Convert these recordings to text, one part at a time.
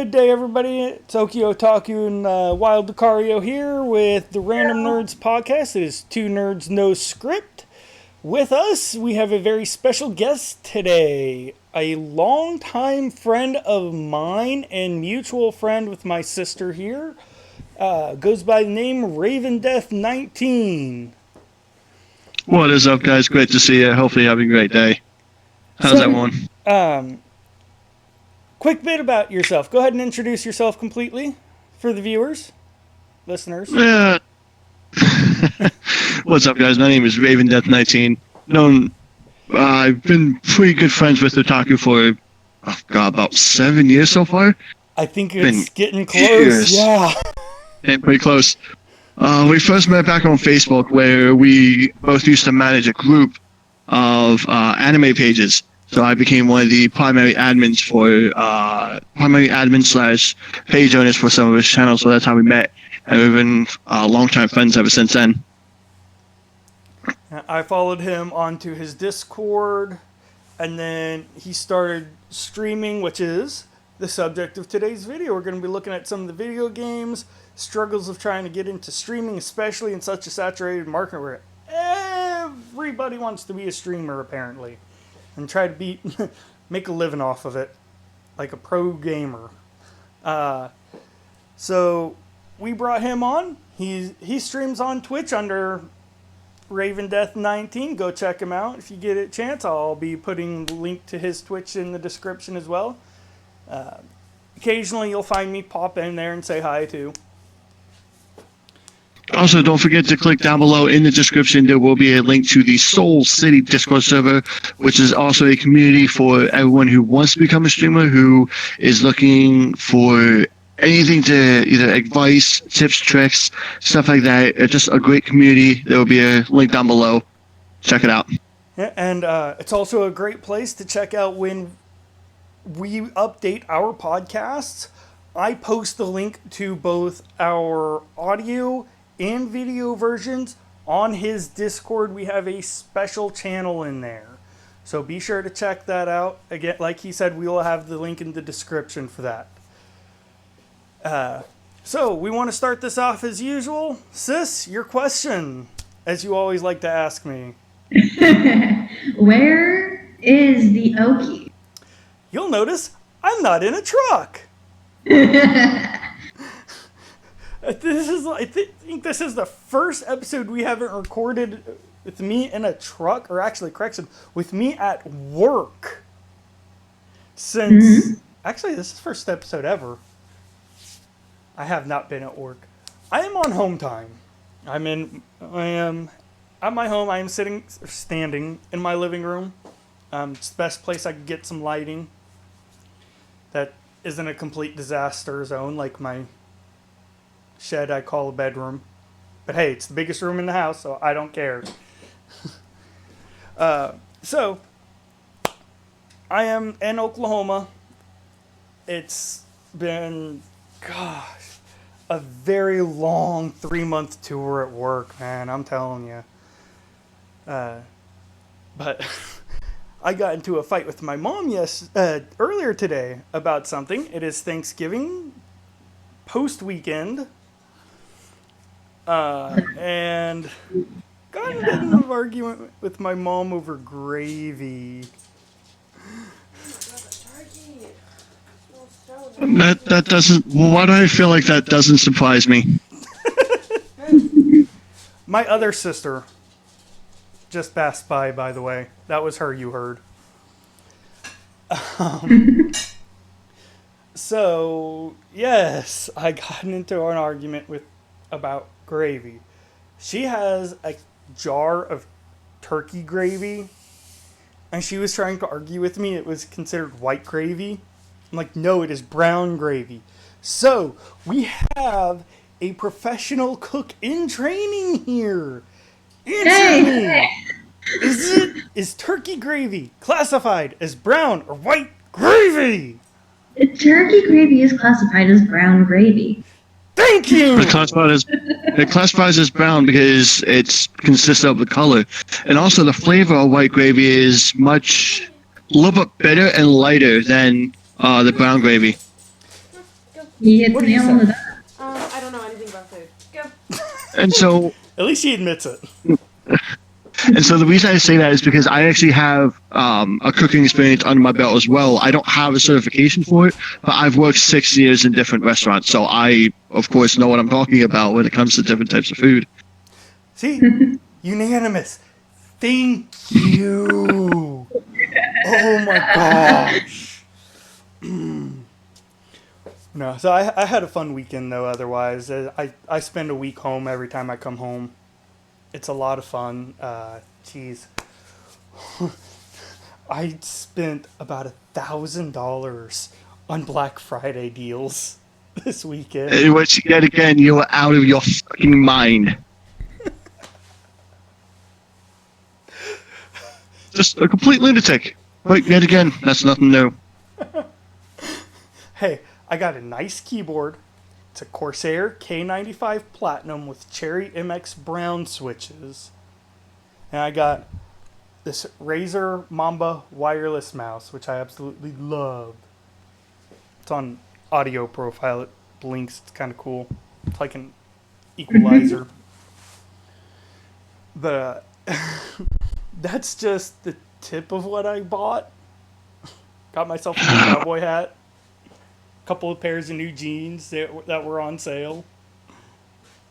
Good day, everybody. It's Okie, Otaku, and Wild Lucario here with the Random Nerds podcast. It is Two Nerds, No Script. With us, we have a very special guest today. A longtime friend of mine and mutual friend with my sister here. Goes by the name RavenDeath19. What is up, guys? Great to see you. Hopefully you're having a great day. How's everyone? Quick bit about yourself. Go ahead and introduce yourself completely for the viewers, listeners. Yeah. What's up, guys? My name is RavenDeath19. I've been pretty good friends with Otaku for, about 7 years so far. I think it's getting close. Yeah. Pretty close. We first met back on Facebook, where we both used to manage a group of anime pages. So I became one of the primary admins / page owners for some of his channels. So that's how we met, and we've been longtime friends ever since then. I followed him onto his Discord, and then he started streaming, which is the subject of today's video. We're going to be looking at some of the video games, struggles of trying to get into streaming, especially in such a saturated market where everybody wants to be a streamer, apparently, and try to make a living off of it, like a pro gamer. So we brought him on. He streams on Twitch under RavenDeath19. Go check him out if you get a chance. I'll be putting the link to his Twitch in the description as well. Occasionally you'll find me pop in there and say hi too. Also, don't forget to click down below in the description. There will be a link to the Soul City Discord server, which is also a community for everyone who wants to become a streamer, who is looking for anything to either advice, tips, tricks, stuff like that. It's just a great community. There will be a link down below. Check it out. Yeah, and it's also a great place to check out when we update our podcasts. I post the link to both our audio and video versions on his Discord. We have a special channel in there, so be sure to check that out. Again, like he said, we will have the link in the description for that. So we want to start this off as usual. Sis, your question, as you always like to ask me. Where is the Okie? You'll notice I'm not in a truck. I think this is the first episode we haven't recorded with me in a truck, or actually, correction, with me at work. Since, actually, this is the first episode ever. I have not been at work. I am on home time. I am at my home. I am standing in my living room. It's the best place I could get some lighting that isn't a complete disaster zone like my shed I call a bedroom. But hey, it's the biggest room in the house, so I don't care. So, I am in Oklahoma. It's been, a very long 3-month tour at work, man, I'm telling you. But I got into a fight with my mom earlier today about something. It is Thanksgiving post-weekend. And got into an argument with my mom over gravy. That doesn't. Why do I feel like that doesn't surprise me? My other sister just passed by the way. That was her you heard. So, yes, I got into an argument about gravy. She has a jar of turkey gravy, and she was trying to argue with me it was considered white gravy. I'm like, no, it is brown gravy. So, we have a professional cook in training here. Answer me. Is turkey gravy classified as brown or white gravy? Turkey gravy is classified as brown gravy. Thank you! It classifies as brown because it consists of the color. And also the flavor of white gravy is a little bit bitter and lighter than the brown gravy. You hit What the do you nail on the say? dot. I don't know anything about food. Go. And so At least he admits it. And so the reason I say that is because I actually have a cooking experience under my belt as well. I don't have a certification for it, but I've worked 6 years in different restaurants. So I, of course, know what I'm talking about when it comes to different types of food. See? Unanimous. Thank you. Oh my gosh. No, so I had a fun weekend though. Otherwise, I spend a week home every time I come home. It's a lot of fun. Geez, I spent about $1,000 on Black Friday deals this weekend. Which, yet again, you are out of your fucking mind. Just a complete lunatic. But yet again, that's nothing new. Hey, I got a nice keyboard. It's a Corsair K95 Platinum with Cherry MX Brown switches. And I got this Razer Mamba wireless mouse, which I absolutely love. It's on audio profile. It blinks. It's kind of cool. It's like an equalizer. But that's just the tip of what I bought. Got myself a new cowboy hat. A couple of pairs of new jeans that were on sale.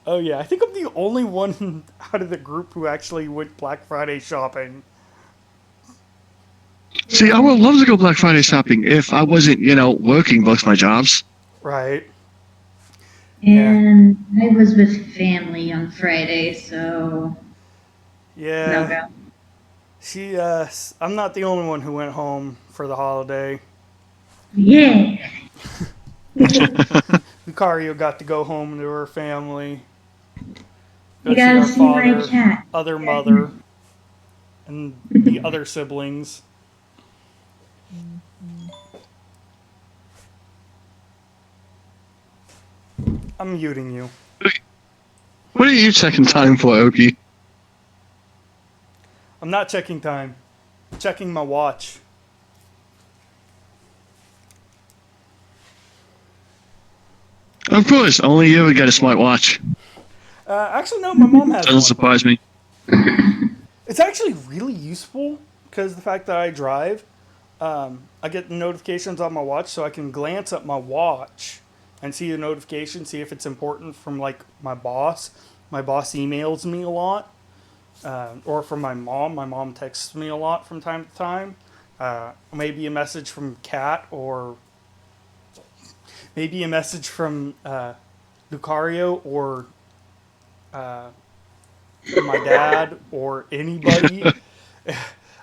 Oh yeah, I think I'm the only one out of the group who actually went Black Friday shopping. See, I would love to go Black Friday shopping if I wasn't, working both my jobs. Right. And I was with family on Friday, so no Yeah. go. I'm not the only one who went home for the holiday. Yeah. Lucario got to go home to her family. You gotta see my cat. Other mother, and the other siblings. I'm muting you. What are you checking time for, Okie? I'm not checking time. I'm checking my watch. Of course, only you would get a smartwatch. Actually, no, my mom has Doesn't one. surprise me. It's actually really useful because the fact that I drive, I get notifications on my watch, so I can glance at my watch and see the notification, see if it's important from like my boss. My boss emails me a lot, or from my mom. My mom texts me a lot from time to time. Maybe a message from Kat, or maybe a message from Lucario, or my dad, or anybody.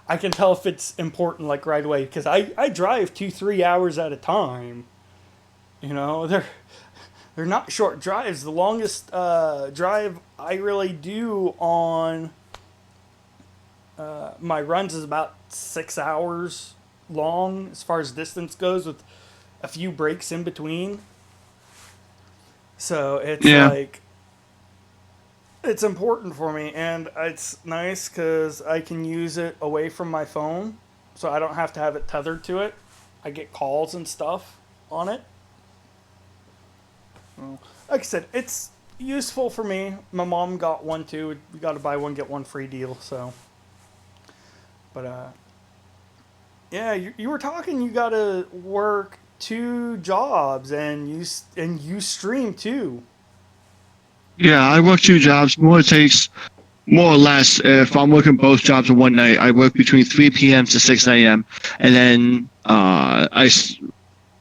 I can tell if it's important like right away because I drive 2-3 hours at a time. They're not short drives. The longest drive I really do on my runs is about 6 hours long as far as distance goes, with a few breaks in between. So it's like, it's important for me, and it's nice because I can use it away from my phone, so I don't have to have it tethered to it. I get calls and stuff on it. Like I said, it's useful for me. My mom got one too. We got to buy one, get one free deal, so. But, yeah, you were talking you got to work 2 jobs, and you stream too. Yeah, I work 2 jobs. More or less, if I'm working both jobs in one night, I work between 3 p.m. to 6 a.m. And then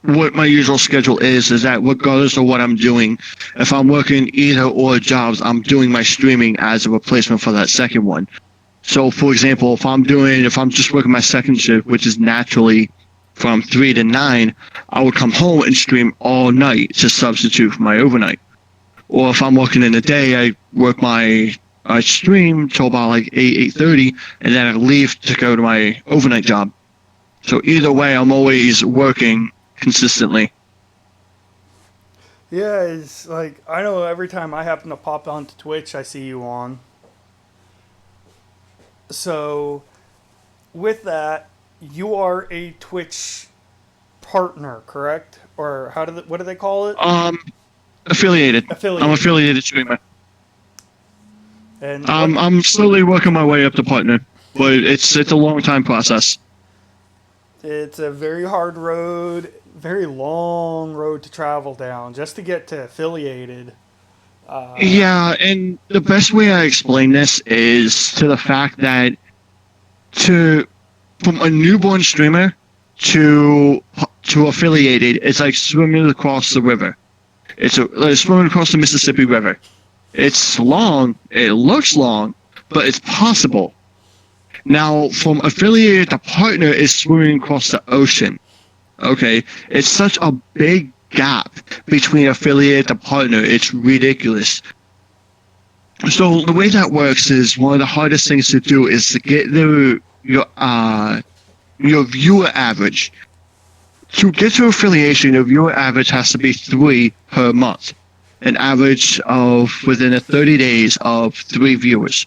what my usual schedule is that regardless of what I'm doing, if I'm working either or jobs, I'm doing my streaming as a replacement for that second one. So, for example, if I'm just working my second shift, which is naturally from 3 to 9, I would come home and stream all night to substitute for my overnight. Or if I'm working in the day, I stream till about like 8:30, and then I leave to go to my overnight job. So either way, I'm always working consistently. Yeah, it's like, I know every time I happen to pop onto Twitch, I see you on. So, with that, you are a Twitch partner, correct? Or what do they call it? Affiliated. I'm Affiliated. affiliated streamer. And I'm slowly working my way up to partner, but it's a long time process. it's a very hard road, very long road to travel down just to get to affiliated. Yeah, and the best way I explain this is to the fact that to from a newborn streamer to affiliated, it's like swimming across the river. It's like swimming across the Mississippi River. It's long, it looks long, but it's possible. Now, from affiliated to partner is swimming across the ocean. Okay, it's such a big gap between affiliate to partner. It's ridiculous. So the way that works is one of the hardest things to do is to get your viewer average. To get to affiliation, your viewer average has to be 3 per month. An average of within 30 days of 3 viewers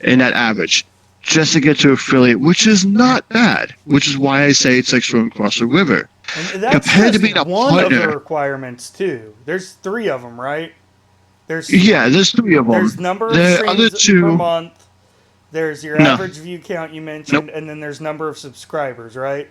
in that average. Just to get to affiliate, which is not bad. Which is why I say it's like swimming across the river. And that's Compared to just being a one partner, of the requirements too. There's 3 of them, right? There's 3 of them. there's number of The other streams 2, per month. There's your no, average view count you mentioned, nope, and then there's number of subscribers, right?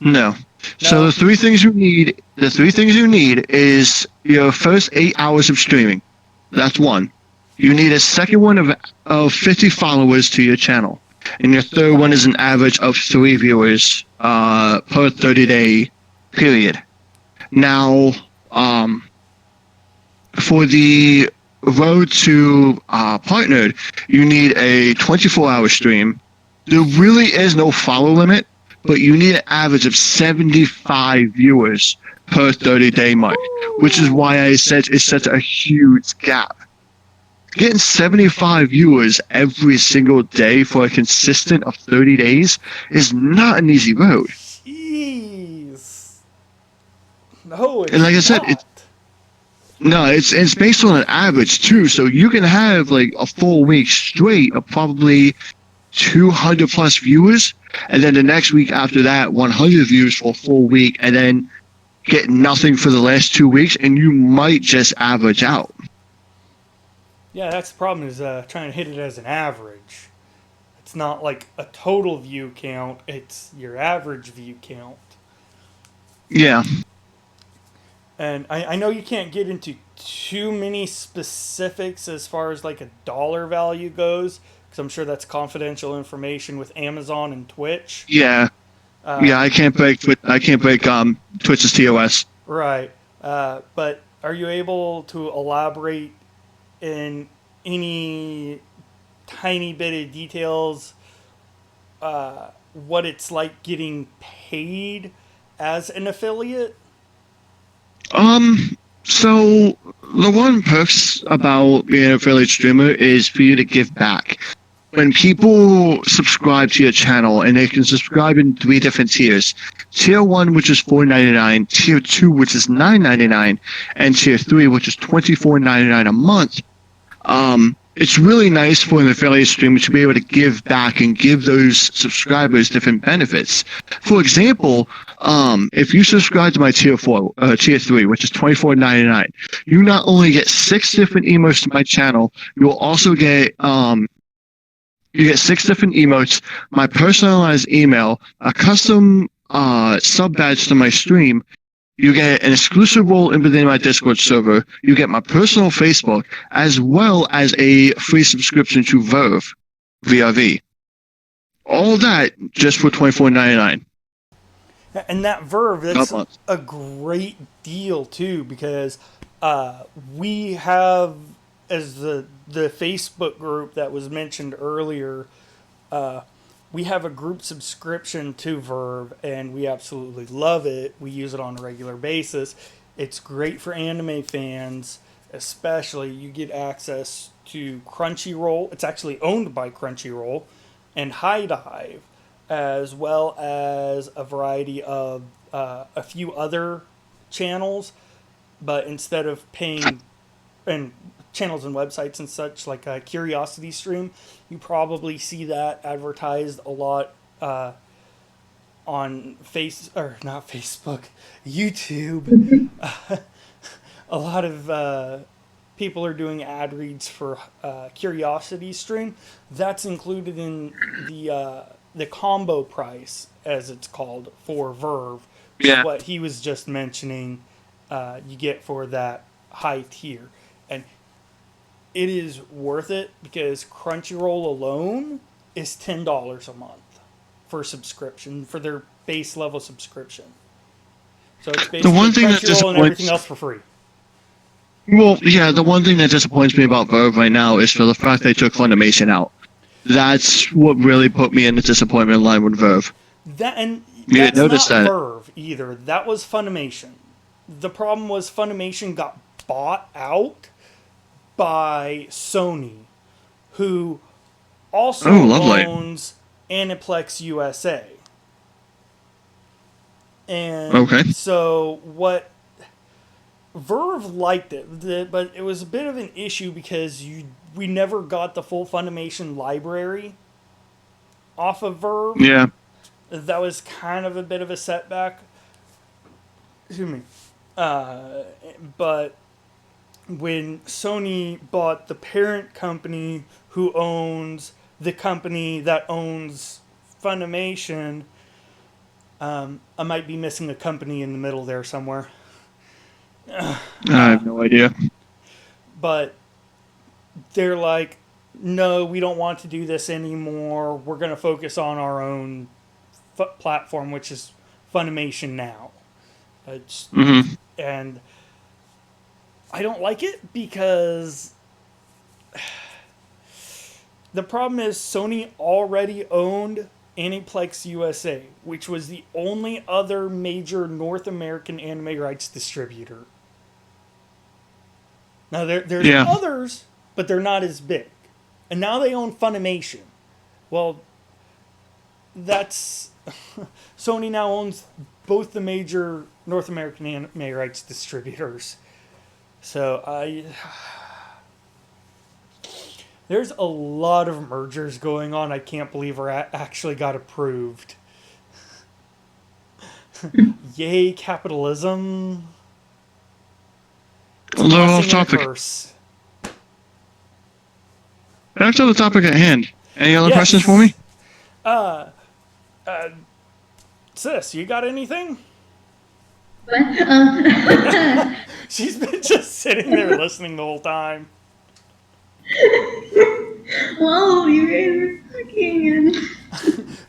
no. So No. the 3 things you need, is your first 8 hours of streaming. That's one. You need a second one of 50 followers to your channel. And your third one is an average of 3 viewers per 30-day period. Now, for the road to partnered, you need a 24-hour stream. There really is no follow limit, but you need an average of 75 viewers per 30-day mark, which is why I said it's such a huge gap. Getting 75 viewers every single day for a consistent of 30 days is not an easy road. Jeez. No, it's And like I said, it's based on an average too, so you can have like a full week straight of probably 200 plus viewers, and then the next week after that 100 views for a full week, and then get nothing for the last 2 weeks, and you might just average out. Yeah, that's the problem is trying to hit it as an average. It's not like a total view count, it's your average view count. Yeah. And I know you can't get into too many specifics as far as like a dollar value goes, because I'm sure that's confidential information with Amazon and Twitch. Yeah. I can't break Twitch's TOS. Right. But are you able to elaborate in any tiny bit of details what it's like getting paid as an affiliate? So the one perks about being an affiliate streamer is for you to give back. When people subscribe to your channel, and they can subscribe in 3 different tiers. Tier 1, which is $4.99, Tier 2, which is $9.99, and Tier 3, which is $24.99 a month. It's really nice for an affiliate streamer to be able to give back and give those subscribers different benefits. For example, if you subscribe to my Tier 3, which is $24.99, you not only get 6 different emotes to my channel, you'll also get 6 different emotes, my personalized email, a custom sub badge to my stream. You get an exclusive role within my Discord server. You get my personal Facebook, as well as a free subscription to Verve, VRV. All that just for $24.99. And that Verve, that's a great deal too, because we have, as the Facebook group that was mentioned earlier, we have a group subscription to Verve, and we absolutely love it. We use it on a regular basis. It's great for anime fans, especially. You get access to Crunchyroll. It's actually owned by Crunchyroll, and Hive, as well as a variety of a few other channels. But instead of paying, and channels and websites and such, like a Curiosity Stream, you probably see that advertised a lot on not Facebook, YouTube. A lot of people are doing ad reads for Curiosity Stream. That's included in the combo price, as it's called, for Verve. Which is what he was just mentioning. You get for that high tier, and it is worth it because Crunchyroll alone is $10 a month for subscription, for their base level subscription. So it's basically The one thing that Crunchyroll and everything else for free. Well, yeah, the one thing that disappoints me about Verve right now is for the fact they took Funimation out. That's what really put me in the disappointment line with Verve. That's not Verve either. That was Funimation. The problem was Funimation got bought out by Sony, who also owns Aniplex USA. And so what Verve liked it, but it was a bit of an issue because we never got the full Funimation library off of Verve. Yeah. That was kind of a bit of a setback. Excuse me. But when Sony bought the parent company who owns the company that owns Funimation, I might be missing a company in the middle there somewhere. I have no idea. But they're like, no, we don't want to do this anymore. We're going to focus on our own platform, which is Funimation now. And I don't like it because the problem is Sony already owned Aniplex USA, which was the only other major North American anime rights distributor. Now, there's others, but they're not as big. And now they own Funimation. Well, that's... Sony now owns both the major North American anime rights distributors. So, there's a lot of mergers going on I can't believe are actually got approved. Yay, capitalism. A little off topic. Back to the topic at hand. Any other questions for me? Sis, you got anything? What? She's been just sitting there listening the whole time. Whoa, you guys are talking and...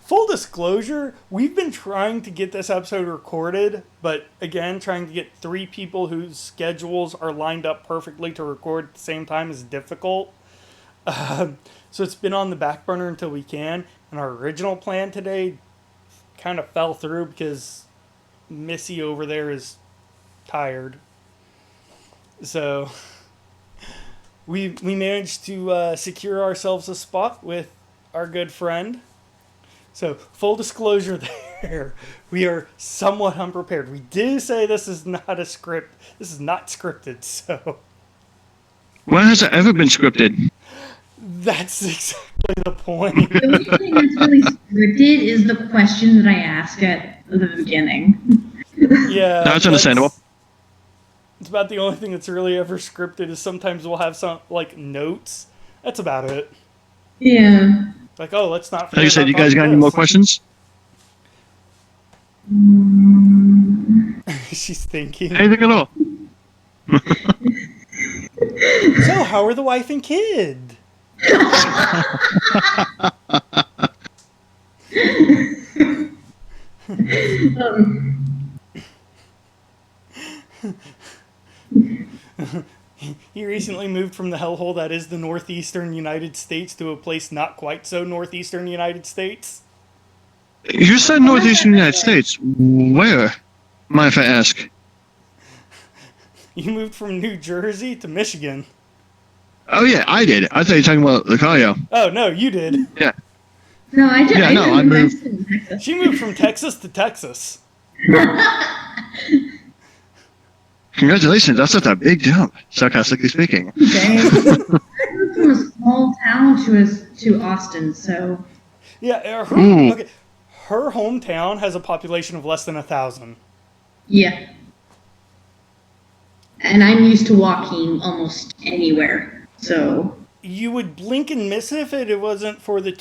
Full disclosure, we've been trying to get this episode recorded, but again, trying to get 3 people whose schedules are lined up perfectly to record at the same time is difficult. So it's been on the back burner until we can, and our original plan today kind of fell through because Missy over there is tired. So we managed to secure ourselves a spot with our good friend. So full disclosure there, we are somewhat unprepared. We do say this is not a script. This is not scripted, so... When has it ever been scripted? That's exactly the point. The only thing that's really scripted is the question that I ask at the beginning. Yeah. That's understandable. It's about the only thing that's really ever scripted is sometimes we'll have some, like, notes. That's about it. Yeah. Like, oh, let's not forget. Like I said, you guys got any more questions? She's thinking. Anything at all? So, how are the wife and kid? He recently moved from the hellhole that is the northeastern United States to a place not quite so northeastern United States. You said northeastern United States. Where? Mind if I ask? You moved from New Jersey to Michigan. Oh yeah, I did. I thought you were talking about Lucario. Oh no, you did. Yeah. No, I moved. She moved from Texas to Texas. Congratulations, that's not a big jump, sarcastically speaking. Okay. I moved from a small town to Austin, so... Yeah, her hometown has a population of less than 1,000. Yeah. And I'm used to walking almost anywhere. So, You would blink and miss if it wasn't for the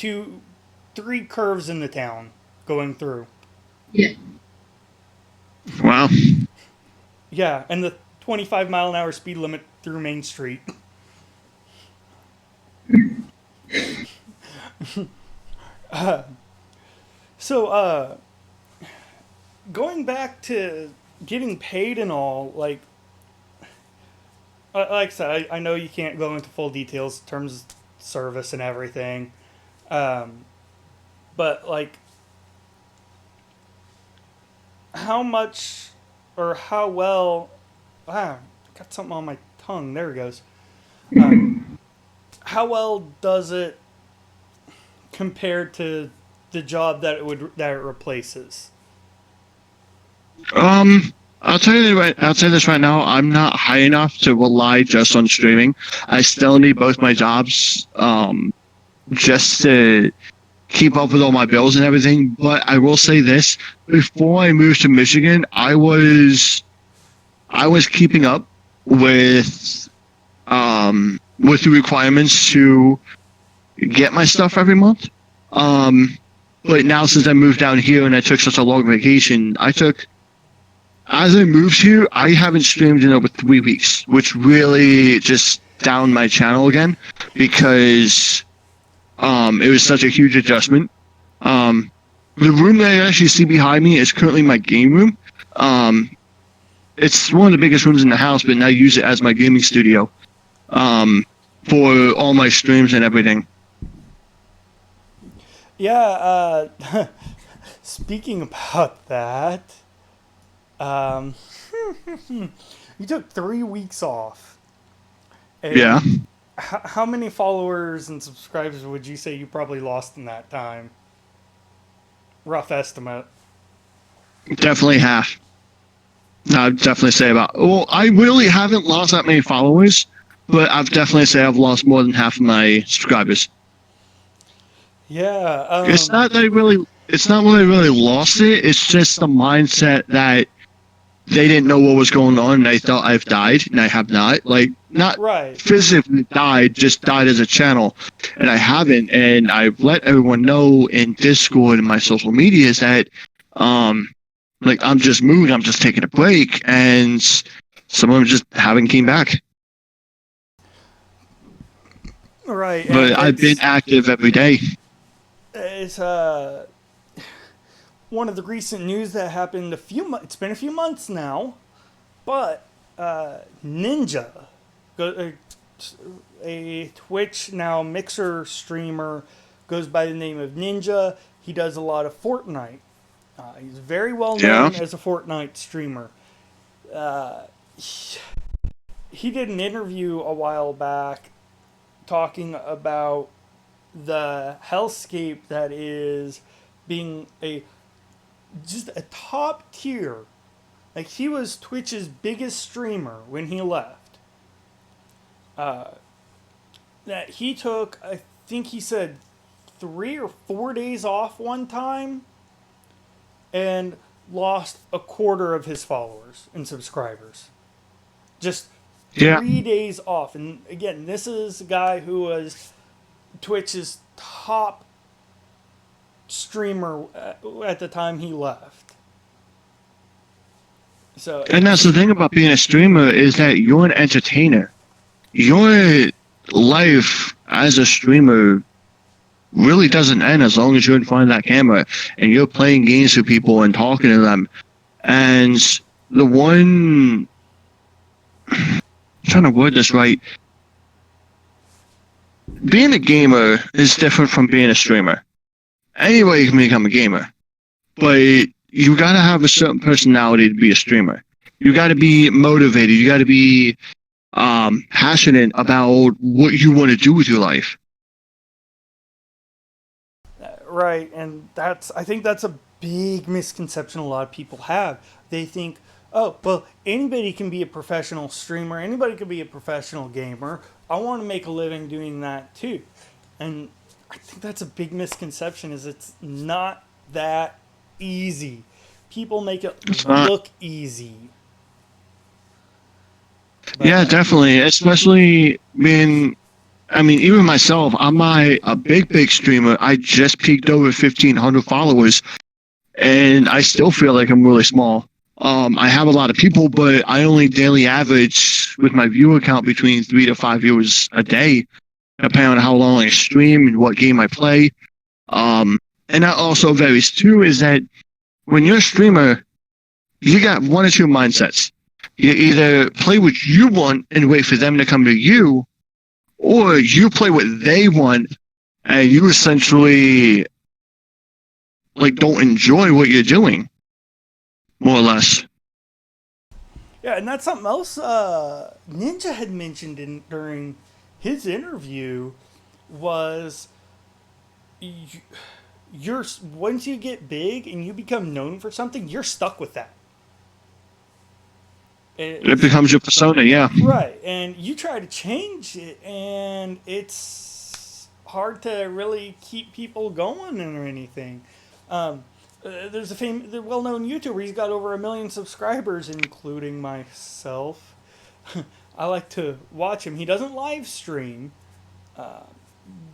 three curves in the town going through. yeah. Wow. Yeah, and the 25-mile-an-hour speed limit through Main Street. So, going back to getting paid and all, like I said, I know you can't go into full details in terms of service and everything, but like, how much or how well? Ah, got something on my tongue. There it goes. How well does it compare to the job that it replaces? I'll tell you this right now. I'm not high enough to rely just on streaming. I still need both my jobs, just to keep up with all my bills and everything. But I will say this: before I moved to Michigan, I was keeping up with the requirements to get my stuff every month. But now since I moved down here and I took such a long vacation, as I moved here, I haven't streamed in over 3 weeks, which really just downed my channel again because it was such a huge adjustment. The room that I actually see behind me is currently my game room. It's one of the biggest rooms in the house, but now I use it as my gaming studio for all my streams and everything. Yeah. Speaking about that, um, you took 3 weeks off. And Yeah, How many followers and subscribers would you say you probably lost in that time? Rough estimate. definitely half. I'd definitely say about. Well, I really haven't lost that many followers, but I've definitely say I've lost more than half of my subscribers. Yeah. It's not that I really. It's not that I really lost it. It's just the mindset that they didn't know what was going on, and I thought I've died, and I have not. Like, not Right. physically died, just died as a channel, and I haven't. And I've let everyone know in Discord and my social medias that, like, I'm just moving, I'm just taking a break, and some of them just haven't came back. Right. And But I've been active every day. it's one of the recent news that happened it's been a few months now, but Ninja, a Twitch now Mixer streamer, goes by the name of Ninja. He does a lot of Fortnite. He's very well known as a Fortnite streamer. He did an interview a while back talking about the hellscape that is being just a top tier. Like, he was Twitch's biggest streamer when he left. That he took, I think he said, 3 or 4 days off one time and lost a quarter of his followers and subscribers. Just 3 days off. And again, this is a guy who was Twitch's top streamer at the time he left. So, And that's the thing about being a streamer is that you're an entertainer. Your life as a streamer really doesn't end as long as you're in front of that camera and you're playing games with people and talking to them. And the one, I'm trying to word this right, being a gamer is different from being a streamer. Anybody can become a gamer, but you gotta have a certain personality to be a streamer. You gotta be motivated. You gotta be passionate about what you want to do with your life. right, and I think that's a big misconception a lot of people have. They think, oh, well, anybody can be a professional streamer, anybody can be a professional gamer. I want to make a living doing that too. And I think that's a big misconception, is it's not that easy. People make it It's not. look easy. Yeah, But definitely. Especially being, I mean, even myself, I'm a big streamer. I just peaked over 1,500 followers, and I still feel like I'm really small. I have a lot of people, but I only daily average with my viewer count between 3 to 5 viewers a day, depending on how long I stream and what game I play. And that also varies too. Is that when you're a streamer, you got one or two mindsets. You either play what you want and wait for them to come to you, or you play what they want and you essentially like don't enjoy what you're doing, more or less. yeah, and that's something else Ninja had mentioned during his interview was you, you're once you get big and you become known for something, you're stuck with that. It It's becomes your persona, yeah. right, and you try to change it, and it's hard to really keep people going or anything. Um, there's the well-known YouTuber. He's got over 1 million subscribers, including myself. I like to watch him. He doesn't live stream,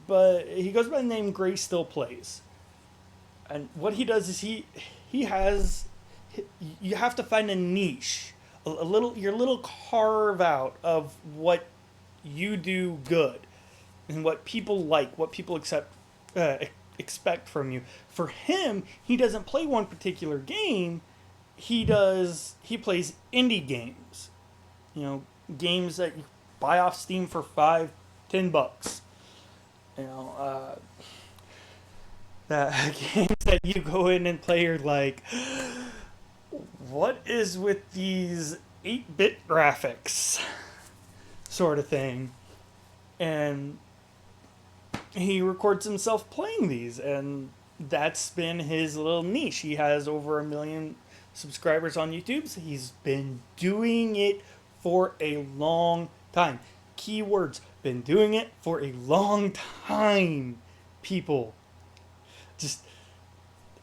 but he goes by the name Gray Still Plays. And what he does is he has you have to find a niche, a little your little carve out of what you do good and what people like, what people uh, expect from you. For him, he doesn't play one particular game. He plays indie games. You know, games that you buy off Steam for $5, $10. You know, that games that you go in and play are like, what is with these 8-bit graphics, sort of thing. And he records himself playing these, and that's been his little niche. He has over 1 million subscribers on YouTube. So he's been doing it for a long time. Keywords, been doing it for a long time, people. Just,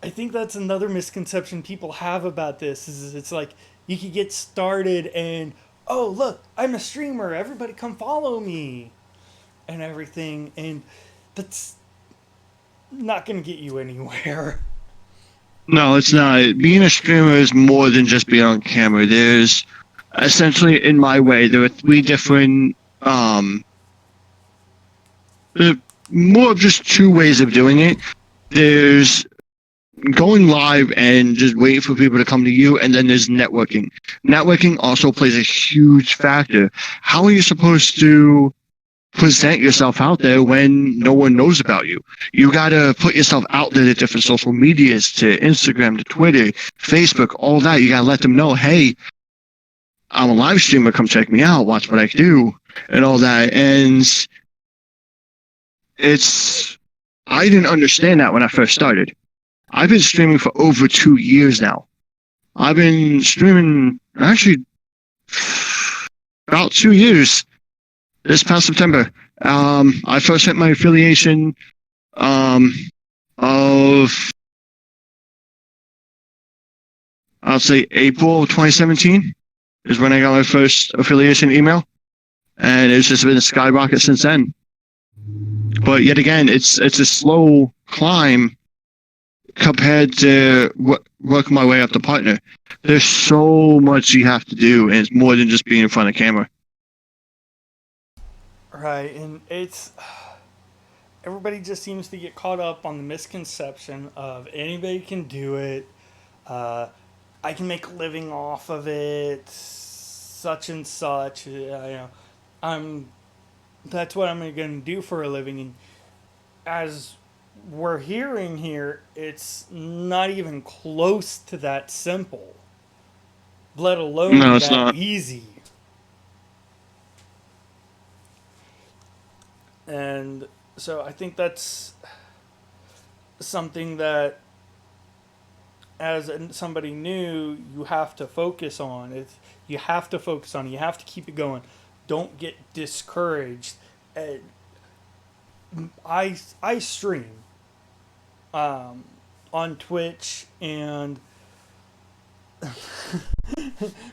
I think that's another misconception people have about this. Is it's like you could get started and, oh look, I'm a streamer. Everybody come follow me, and everything, and that's not going to get you anywhere. No, it's not. Being a streamer is more than just being on camera. There's essentially, in my way, there are three different, there are more of just two ways of doing it. There's going live and just waiting for people to come to you, and then there's networking. Networking also plays a huge factor. How are you supposed to present yourself out there when no one knows about you? You gotta put yourself out there to different social medias, to Instagram, to Twitter, Facebook, all that. You gotta let them know, hey, I'm a live streamer, come check me out, watch what I do, and all that. And it's, I didn't understand that when I first started. I've been streaming for over 2 years now. I've been streaming actually about 2 years this past September. I first hit my affiliation um, of, I'll say April of 2017 is when I got my first affiliation email, and it's just been a skyrocket since then. But yet again, it's a slow climb compared to work my way up to partner. There's so much you have to do, and it's more than just being in front of camera. Right, and it's everybody just seems to get caught up on the misconception of anybody can do it. Uh, I can make a living off of it, such and such. I'm that's what I'm going to do for a living. And as we're hearing here, it's not even close to that simple, let No, alone it's that not. easy. And so I think that's something that, as somebody new, you have to focus on. You have to focus on it. You have to keep it going. Don't get discouraged. And I stream um, on Twitch, and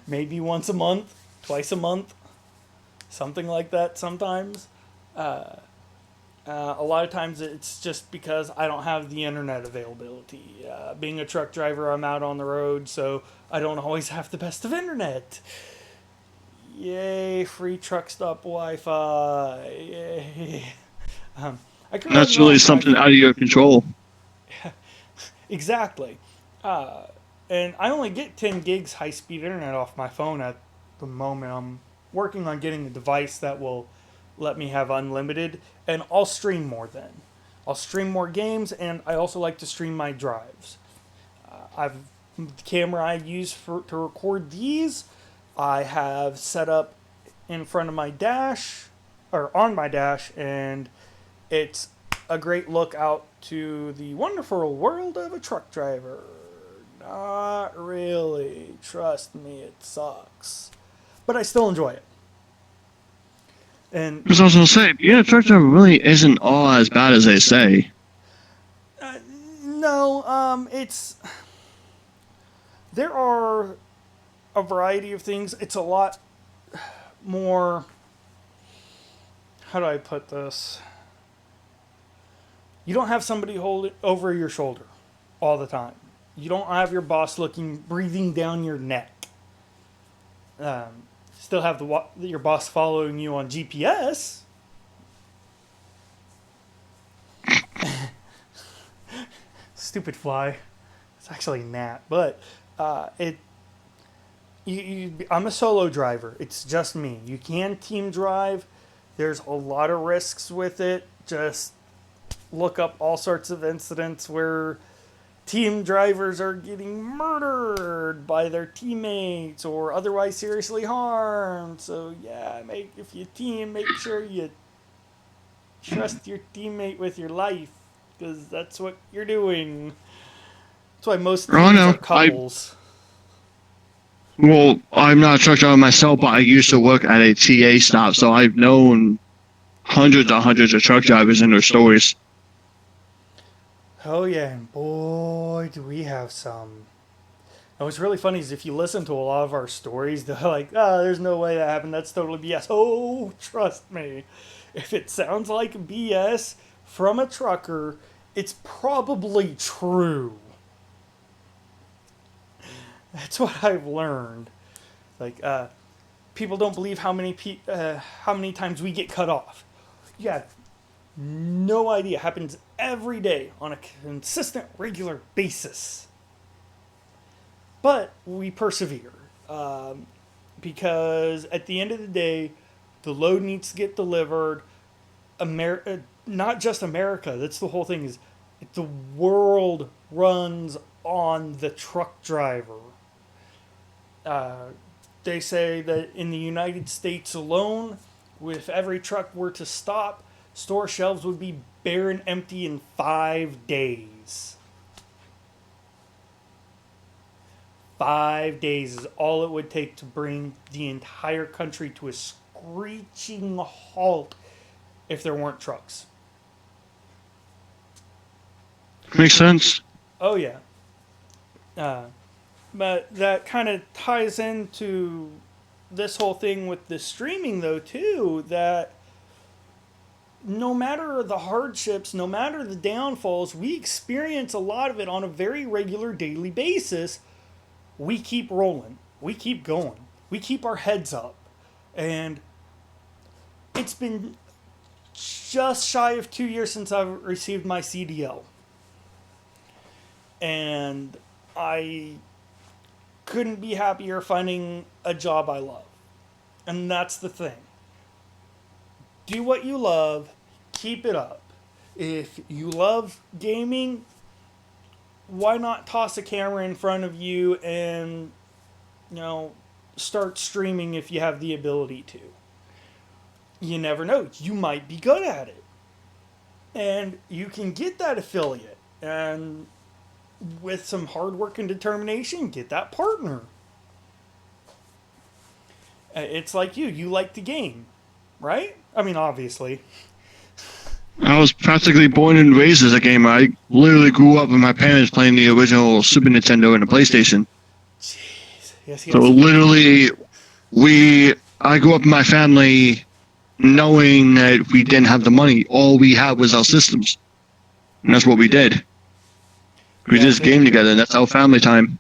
maybe once a month, twice a month, something like that sometimes. A lot of times it's just because I don't have the internet availability. Being a truck driver, I'm out on the road, so I don't always have the best of internet. Yay, free truck stop Wi-Fi. Yay. I can That's run really off something my... out of your control. Exactly. And I only get 10 gigs high-speed internet off my phone at the moment. I'm working on getting a device that will let me have unlimited, and I'll stream more then. I'll stream more games, and I also like to stream my drives. I've the camera I use to record these, I have set up in front of my dash, or on my dash, and it's a great look out to the wonderful world of a truck driver. Not really. Trust me, it sucks. But I still enjoy it. And Because I was going to say, being a truck driver really isn't all as bad as they say. no, it's... There are a variety of things. It's a lot more... How do I put this? You don't have somebody hold it over your shoulder all the time. You don't have your boss breathing down your neck. Still have your boss following you on GPS. Stupid fly. It's actually a gnat, but I'm a solo driver. It's just me. You can team drive. There's a lot of risks with it. Just look up all sorts of incidents where team drivers are getting murdered by their teammates or otherwise seriously harmed. So yeah, if you team, make sure you trust your teammate with your life, because that's what you're doing. That's why most Oh teams are no, couples. I'm not a truck driver myself, but I used to work at a TA stop, so I've known hundreds and hundreds of truck drivers and their stories. Oh yeah, and boy, do we have some. And what's really funny is if you listen to a lot of our stories, they're like, there's no way that happened. That's totally BS. Oh, trust me. If it sounds like BS from a trucker, it's probably true. That's what I've learned. Like, people don't believe how many times we get cut off. You have no idea. It happens every day on a consistent, regular basis. But we persevere. Because at the end of the day, the load needs to get delivered. Not just America. That's the whole thing. Is the world runs on the truck driver. They say that in the United States alone, if every truck were to stop, store shelves would be bare and empty in 5 days. 5 days is all it would take to bring the entire country to a screeching halt if there weren't trucks. Makes sense. Oh, yeah. But that kind of ties into this whole thing with the streaming, though, too, that no matter the hardships, no matter the downfalls, we experience a lot of it on a very regular daily basis. We keep rolling. We keep going. We keep our heads up. And it's been just shy of 2 years since I've received my CDL. And I couldn't be happier finding a job I love. And that's the thing. Do what you love. Keep it up. If you love gaming, why not toss a camera in front of you and, start streaming if you have the ability to? You never know. You might be good at it. And you can get that affiliate. And with some hard work and determination, get that partner. It's like you like the game, right? I mean, obviously. I was practically born and raised as a gamer. I literally grew up with my parents playing the original Super Nintendo and the PlayStation. Jeez. Yes, So literally, I grew up in my family knowing that we didn't have the money. All we had was our systems. And that's what we did. We Yeah, just game together, and that's our family time.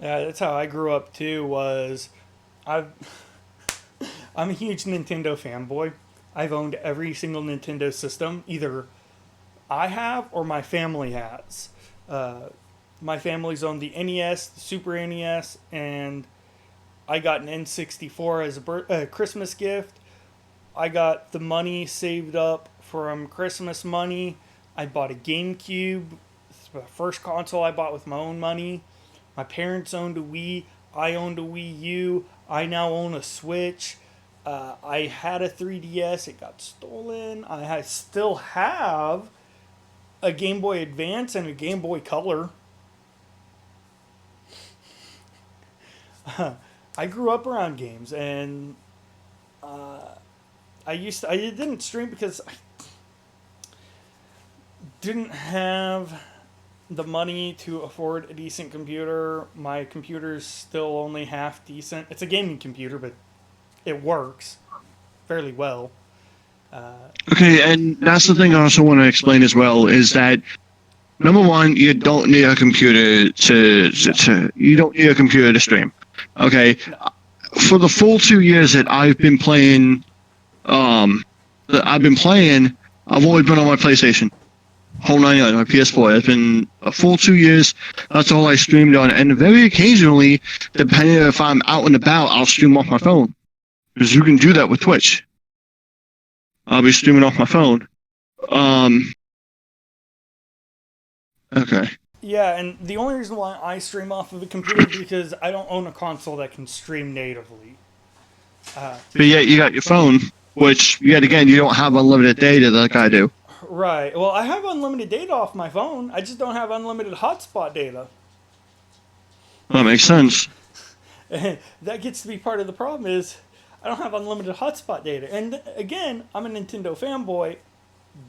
Yeah, that's how I grew up too. I've I'm a huge Nintendo fanboy. I've owned every single Nintendo system. Either I have or my family has. Uh, my family's owned the NES, the Super NES, and I got an N64 as a Christmas gift. I got the money saved up from Christmas money. I bought a GameCube. It's the first console I bought with my own money. My parents owned a Wii. I owned a Wii U. I now own a Switch. I had a 3DS. It got stolen. Still have a Game Boy Advance and a Game Boy Color. I grew up around games, and I didn't stream because I didn't have the money to afford a decent computer. My computer's still only half decent. It's a gaming computer, but it works fairly well. Okay, and that's the thing I also want to explain as well is that number one, you don't need a computer you don't need a computer to stream. Okay, for the full 2 years that I've been playing, I've always been on my PlayStation. Whole 9 yards, my PS4. It's been a full 2 years. That's all I streamed on, and very occasionally, depending if I'm out and about, I'll stream off my phone because you can do that with Twitch. I'll be streaming off my phone. Okay. Yeah, and the only reason why I stream off of a computer is because I don't own a console that can stream natively. But yet you got your phone, which, yet again, you don't have unlimited data like I do. Right. Well, I have unlimited data off my phone. I just don't have unlimited hotspot data. That makes sense. That gets to be part of the problem is I don't have unlimited hotspot data. And again, I'm a Nintendo fanboy.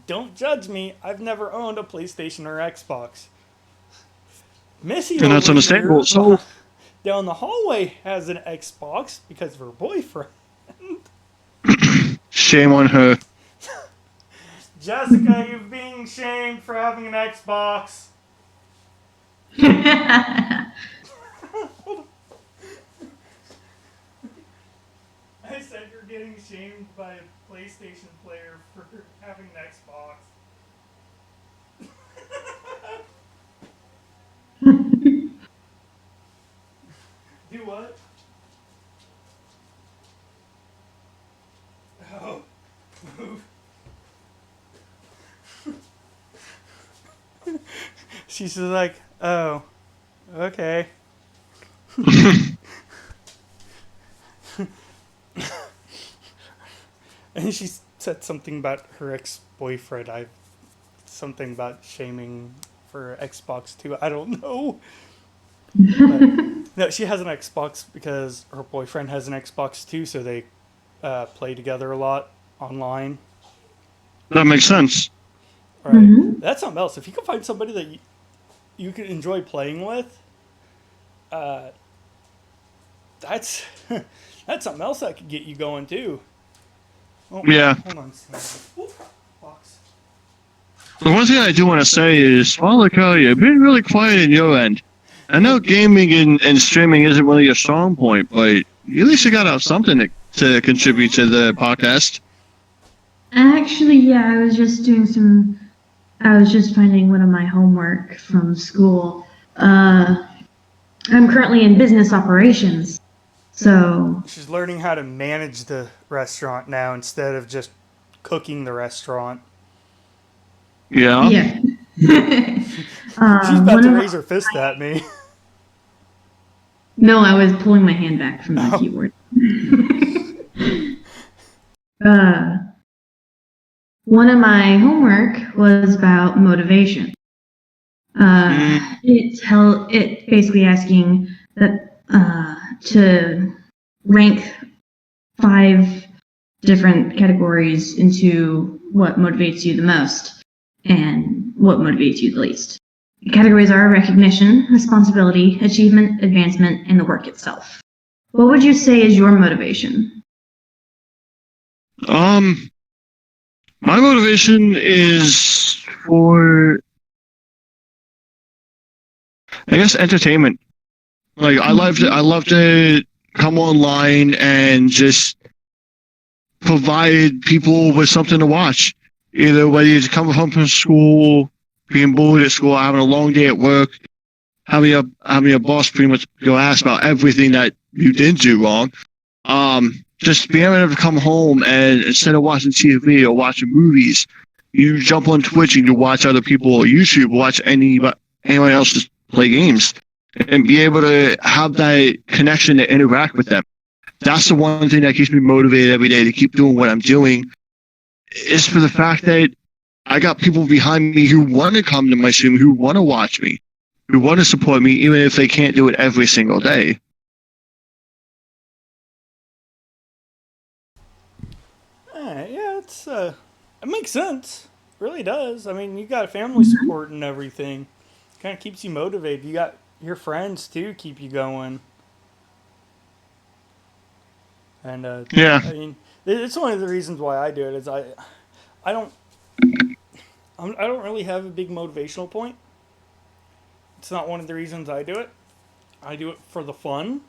Don't judge me. I've never owned a PlayStation or Xbox. Missy And that's over understandable. here, So, down the hallway has an Xbox because of her boyfriend. shame on her. Jessica, you're being shamed for having an Xbox. I said you're getting shamed by a PlayStation player for having an Xbox. Do what? Oh, move. She's just like, oh, okay. And she said something about her ex-boyfriend. Something about shaming for Xbox too. I don't know. But, no, she has an Xbox because her boyfriend has an Xbox too, so they play together a lot online. That makes sense. Right. Mhm. That's something else. If you can find somebody that you can enjoy playing with, that's that's something else that could get you going too. Oh, Yeah. Hold on. Oop, box. The one thing I do want to say is, well, Lucario, you've been really quiet in your end. I know gaming and streaming isn't really your strong point, but at least you got out something to contribute to the podcast. Actually, yeah, I was just finding one of my homework from school. I'm currently in business operations, so She's learning how to manage the restaurant now instead of just cooking the restaurant. Yeah. yeah. She's about one to of- raise her fist at me. No, I was pulling my hand back from the Oh. keyboard. One of my homework was about motivation. It basically asking that to rank 5 different categories into what motivates you the most and what motivates you the least. The categories are recognition, responsibility, achievement, advancement, and the work itself. What would you say is your motivation? My motivation is for, I guess, entertainment. Like I love to come online and just provide people with something to watch. Either whether you come home from school, being bored at school, having a long day at work, having a boss pretty much go ask about everything that you did do wrong. Just being able to come home and instead of watching TV or watching movies, you jump on Twitch and you watch other people or YouTube, watch anyone else just play games and be able to have that connection to interact with them. That's the one thing that keeps me motivated every day to keep doing what I'm doing, is for the fact that I got people behind me who want to come to my stream, who want to watch me, who want to support me, even if they can't do it every single day. Yeah, it makes sense. It really does. I mean, you got family support and everything. Kind of keeps you motivated. You got your friends too, keep you going. And Yeah. I mean, it's one of the reasons why I do it. Is I don't, I don't really have a big motivational point. It's not one of the reasons I do it. I do it for the fun.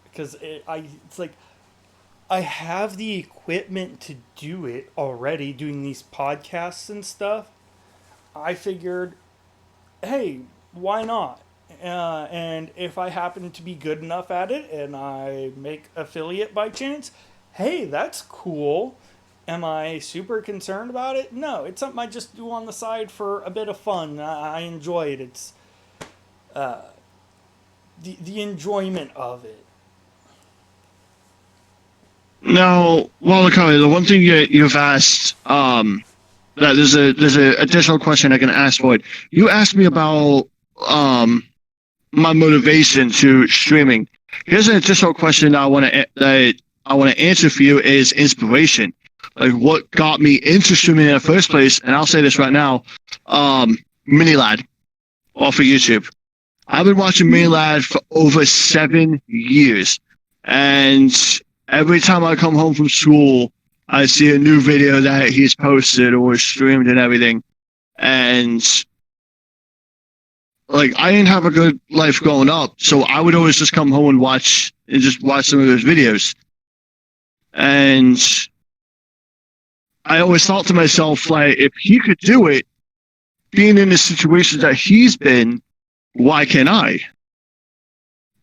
Because it's like I have the equipment to do it already, doing these podcasts and stuff. I figured, hey, why not? And if I happen to be good enough at it and I make affiliate by chance, hey, that's cool. Am I super concerned about it? No, it's something I just do on the side for a bit of fun. I enjoy it. It's the enjoyment of it. Now, well, Lucario, the one thing you've asked, that there's a additional question I can ask for it. You asked me about my motivation to streaming. Here's an additional question that I want to answer for you is inspiration. Like what got me into streaming in the first place, and I'll say this right now, Minilad off of YouTube. I've been watching Minilad for over 7 years, and every time I come home from school, I see a new video that he's posted or streamed and everything. And like I didn't have a good life growing up, so I would always just come home and watch some of his videos. And I always thought to myself, like, if he could do it, being in the situations that he's been, why can't I?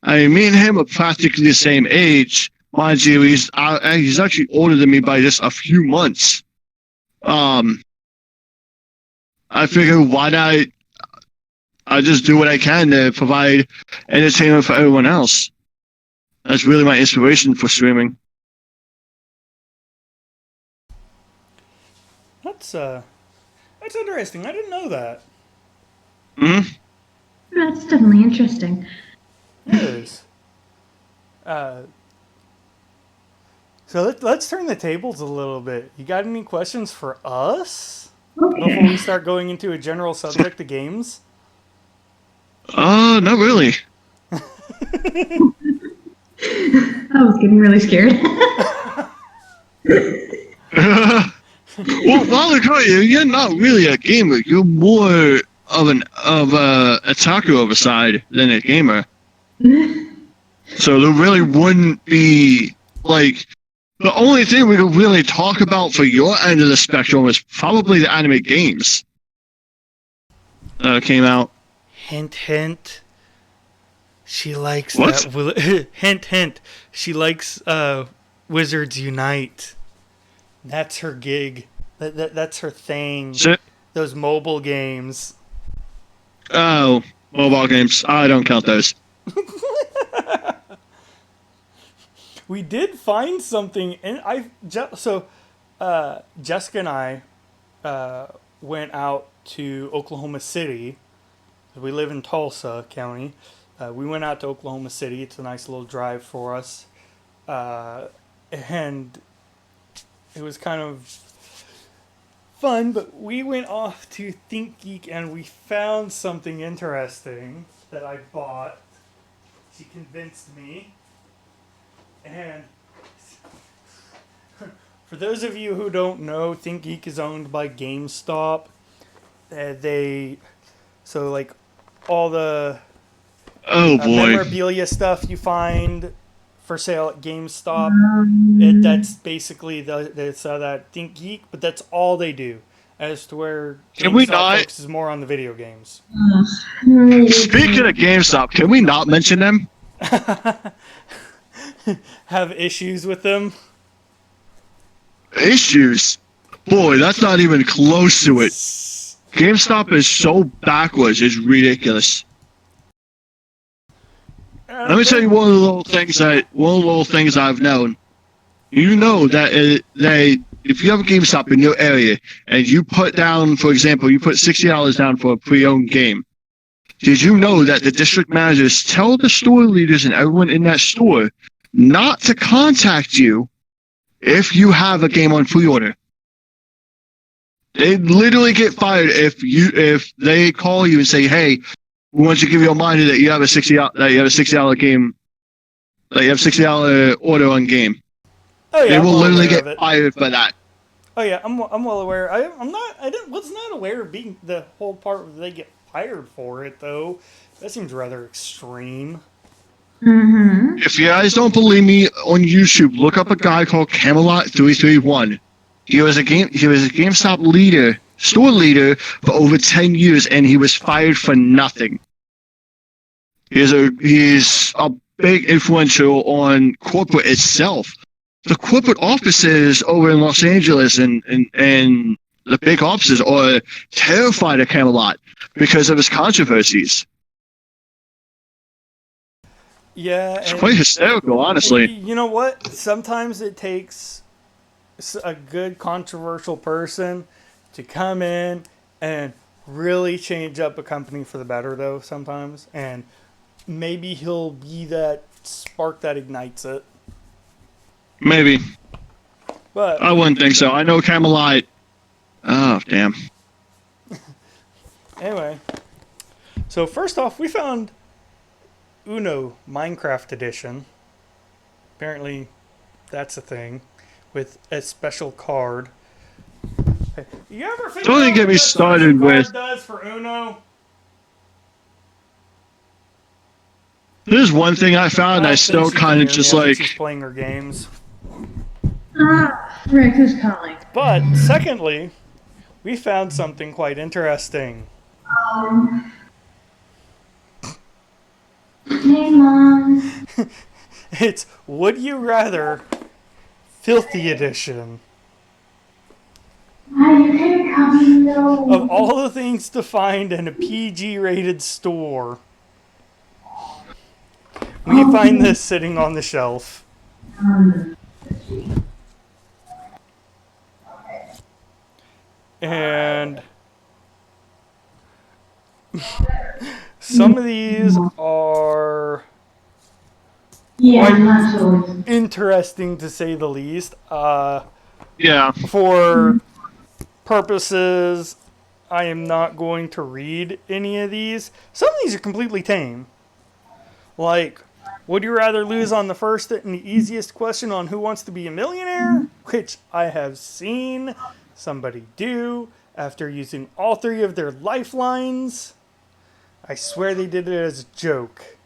I mean, me and him are practically the same age. Mind you, he's actually older than me by just a few months. I figure why not? I just do what I can to provide entertainment for everyone else. That's really my inspiration for streaming. That's interesting. I didn't know that. Hmm. That's definitely interesting. It is. So let's turn the tables a little bit. You got any questions for us before we start going into a general subject of games? Not really. I was getting really scared. Well, Lucario, you're not really a gamer. You're more of a attacker of a side than a gamer. So there really wouldn't be like the only thing we could really talk about for your end of the spectrum is probably the anime games that came out. Hint, hint. She likes What? that. Hint, hint. She likes Wizards Unite. That's her gig. That's her thing. Shit. Those mobile games. Oh, mobile games. I don't count those. We did find something, and Jessica and I went out to Oklahoma City. We live in Tulsa County. We went out to Oklahoma City. It's a nice little drive for us, and it was kind of fun, but we went off to ThinkGeek and we found something interesting that I bought. She convinced me. And for those of you who don't know, ThinkGeek is owned by GameStop. So like all the Oh boy. memorabilia stuff you find for sale at GameStop, that's basically that ThinkGeek, but that's all they do. As to where Can we GameStop not? focuses more on the video games. Speaking of GameStop, can we not mention them? Have issues with them? Issues? Boy, that's not even close to it. GameStop is so backwards, it's ridiculous. Let me tell you one of the little things I've known. You know that if you have a GameStop in your area and you put down, for example, you put $60 down for a pre-owned game. Did you know that the district managers tell the store leaders and everyone in that store not to contact you if you have a game on pre-order? They literally get fired if they call you and say, "Hey, we want to give you a reminder that you have a $60 game, that you have $60 order on game." Oh yeah, They I'm will well literally aware of get it. fired for that. Oh yeah, I'm well aware. I was not aware of being the whole part where they get fired for it though. That seems rather extreme. If you guys don't believe me, on YouTube, look up a guy called Camelot331. He was a GameStop store leader for over 10 years, and he was fired for nothing. He's a big influential on corporate itself. The corporate offices over in Los Angeles and the big offices are terrified of Camelot because of his controversies. Yeah, It's quite hysterical, honestly. You know what? Sometimes it takes a good controversial person to come in and really change up a company for the better, though, sometimes. And maybe he'll be that spark that ignites it. Maybe. But I wouldn't think so. I know Camelot. Oh, damn. anyway, so first off, we found Uno Minecraft Edition. Apparently, that's a thing with a special card. You ever figure Don't even out get what me that started special with. card does for Uno? There's one thing I found. I don't still think she can kind of hear just me. I think like. she's playing her games. Rick, who's calling? But secondly, we found something quite interesting. Hey, Mom. It's Would You Rather Filthy Edition. Are you gonna come? No. Of all the things to find in a PG-rated store, we find this sitting on the shelf. And some of these are Yeah, I'm not sure. interesting to say the least. Yeah. For purposes, I am not going to read any of these. Some of these are completely tame. Like, would you rather lose on the first and the easiest question on Who Wants to Be a Millionaire? Which I have seen somebody do after using all three of their lifelines. I swear they did it as a joke.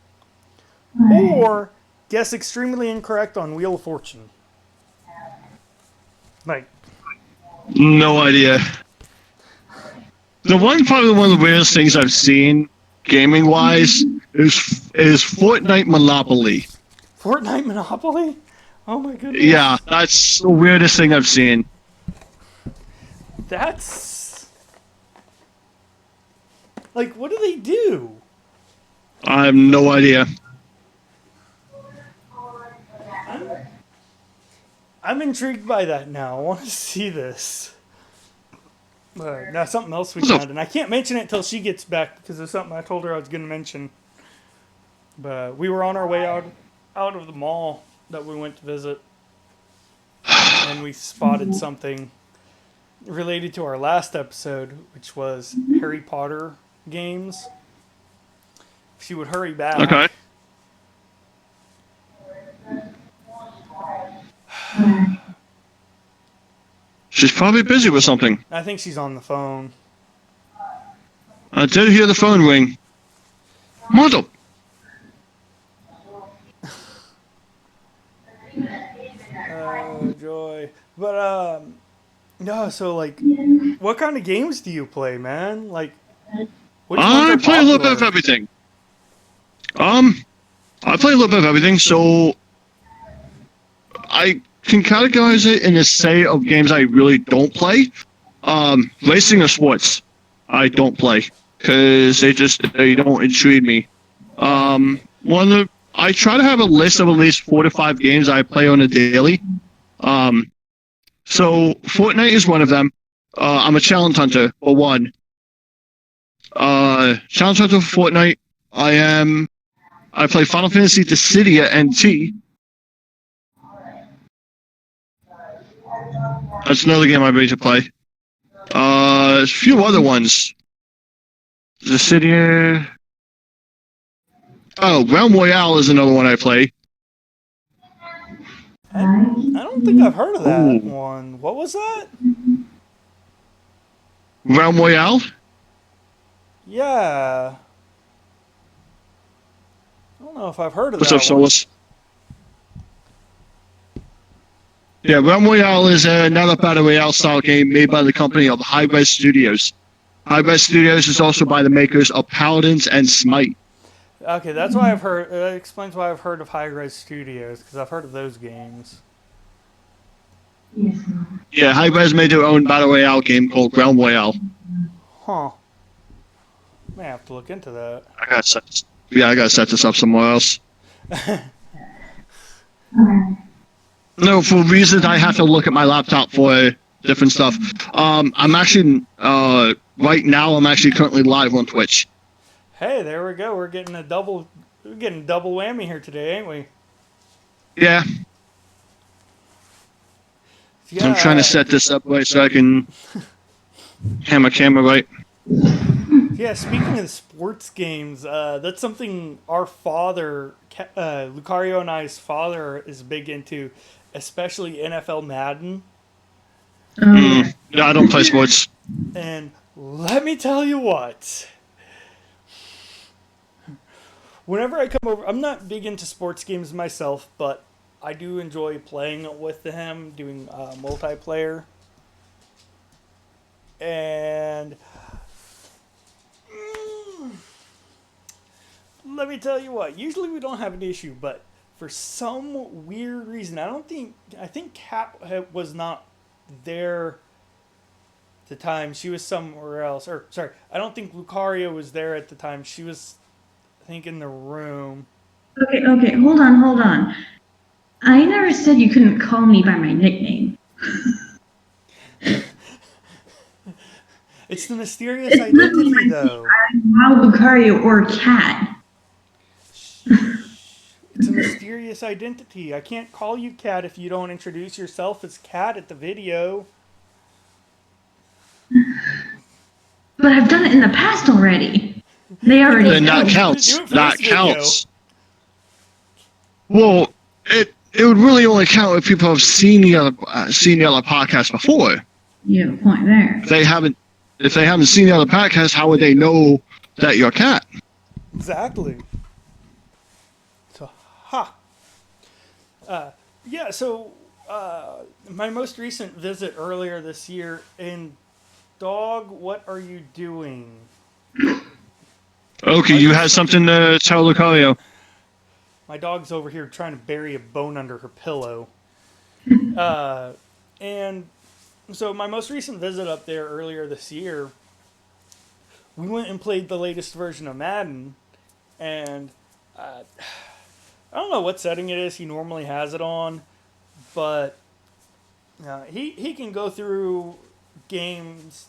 Or guess extremely incorrect on Wheel of Fortune. Like, No idea. Probably one of the weirdest things I've seen, gaming wise, is Fortnite Monopoly. Fortnite Monopoly? Oh my goodness. Yeah, that's the weirdest thing I've seen. That's... Like, what do they do? I have no idea. I'm intrigued by that now. I want to see this. Now, something else we found, and I can't mention it till she gets back because it's something I told her I was going to mention. But we were on our way out of the mall that we went to visit, and we spotted something related to our last episode, which was Harry Potter games. If she would hurry back. Okay. She's probably busy with something. I think she's on the phone. I did hear the phone ring. Mother. Oh, joy. But, no, so, like, what kind of games do you play, man? Like, which ones I are play a little bit of popular? everything. I play a little bit of everything, so I can categorize it in a set of games I really don't play. Racing or sports, I don't play because they don't intrigue me. I try to have a list of at least 4 to 5 games I play on a daily. So Fortnite is one of them. I'm a challenge hunter for one. Challenge hunter for Fortnite. I play Final Fantasy Dissidia NT. That's another game I'm ready to play. A few other ones. Dissidia. Oh, Realm Royale is another one I play. I don't think I've heard of that Ooh. one. What was that? Realm Royale? Yeah. I don't know if I've heard of What's that up, one. Solus? Yeah, Realm Royale is another Battle Royale style game made by the company of High-Res Studios. High-Res Studios is also by the makers of Paladins and Smite. Okay, that's why I've heard. That explains why I've heard of High-Res Studios, because I've heard of those games. Yeah, High-Res made their own Battle Royale game called Realm Royale. Huh. May have to look into that. I gotta set this up somewhere else. No, for reasons I have to look at my laptop for different stuff. I'm actually right now. I'm actually currently live on Twitch. Hey, there we go. We're getting double whammy here today, ain't we? Yeah, Yeah. I'm trying to set this up right so I can have my camera right. Yeah, speaking of sports games, that's something our father, Lucario and I's father, is big into, especially NFL Madden. Yeah, I don't play sports. And let me tell you what. Whenever I come over, I'm not big into sports games myself, but I do enjoy playing with him, doing multiplayer. And let me tell you what. Usually we don't have an issue, but for some weird reason, I think Kat was not there at the time. She was somewhere else. Or sorry, I don't think Lucario was there at the time. She was, I think, in the room. Okay, hold on. I never said you couldn't call me by my nickname. It's the mysterious identity, though. Wow, Lucario or Cat. It's a mysterious identity. I can't call you Cat if you don't introduce yourself as Cat at the video. But I've done it in the past already. They already Then know. that counts. Do it for That this video. counts. Well, it would really only count if people have seen the other podcast before. You have a point there. If they haven't seen the other podcast, how would they know that you're Cat? Exactly. So, yeah, so my most recent visit earlier this year, and dog, what are you doing? Okay, you had something to tell Lucario. My dog's over here trying to bury a bone under her pillow. And so my most recent visit up there earlier this year, we went and played the latest version of Madden, and I don't know what setting it is he normally has it on, but he can go through games,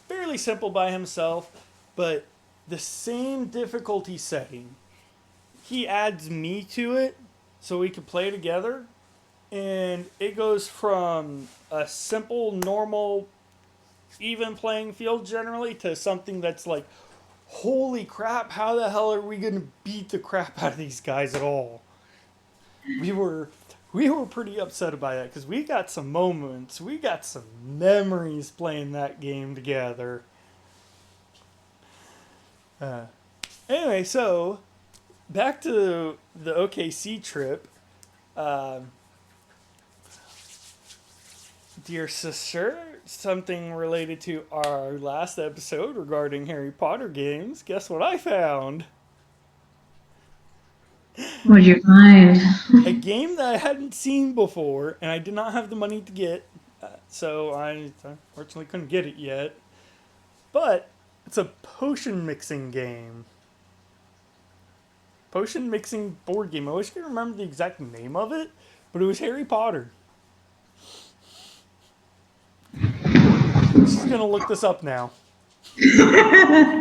fairly simple by himself, but the same difficulty setting, he adds me to it so we could play together, and it goes from a simple, normal, even playing field generally to something that's like, holy crap, how the hell are we going to beat the crap out of these guys at all? We were pretty upset about that because we got some moments, we got some memories playing that game together. Anyway, so back to the OKC trip. Dear sister, something related to our last episode regarding Harry Potter games. Guess what I found? What'd you find? A game that I hadn't seen before, and I did not have the money to get, so I unfortunately couldn't get it yet. But it's a potion mixing game. Potion mixing board game. I wish I could remember the exact name of it, but it was Harry Potter. She's gonna look this up now.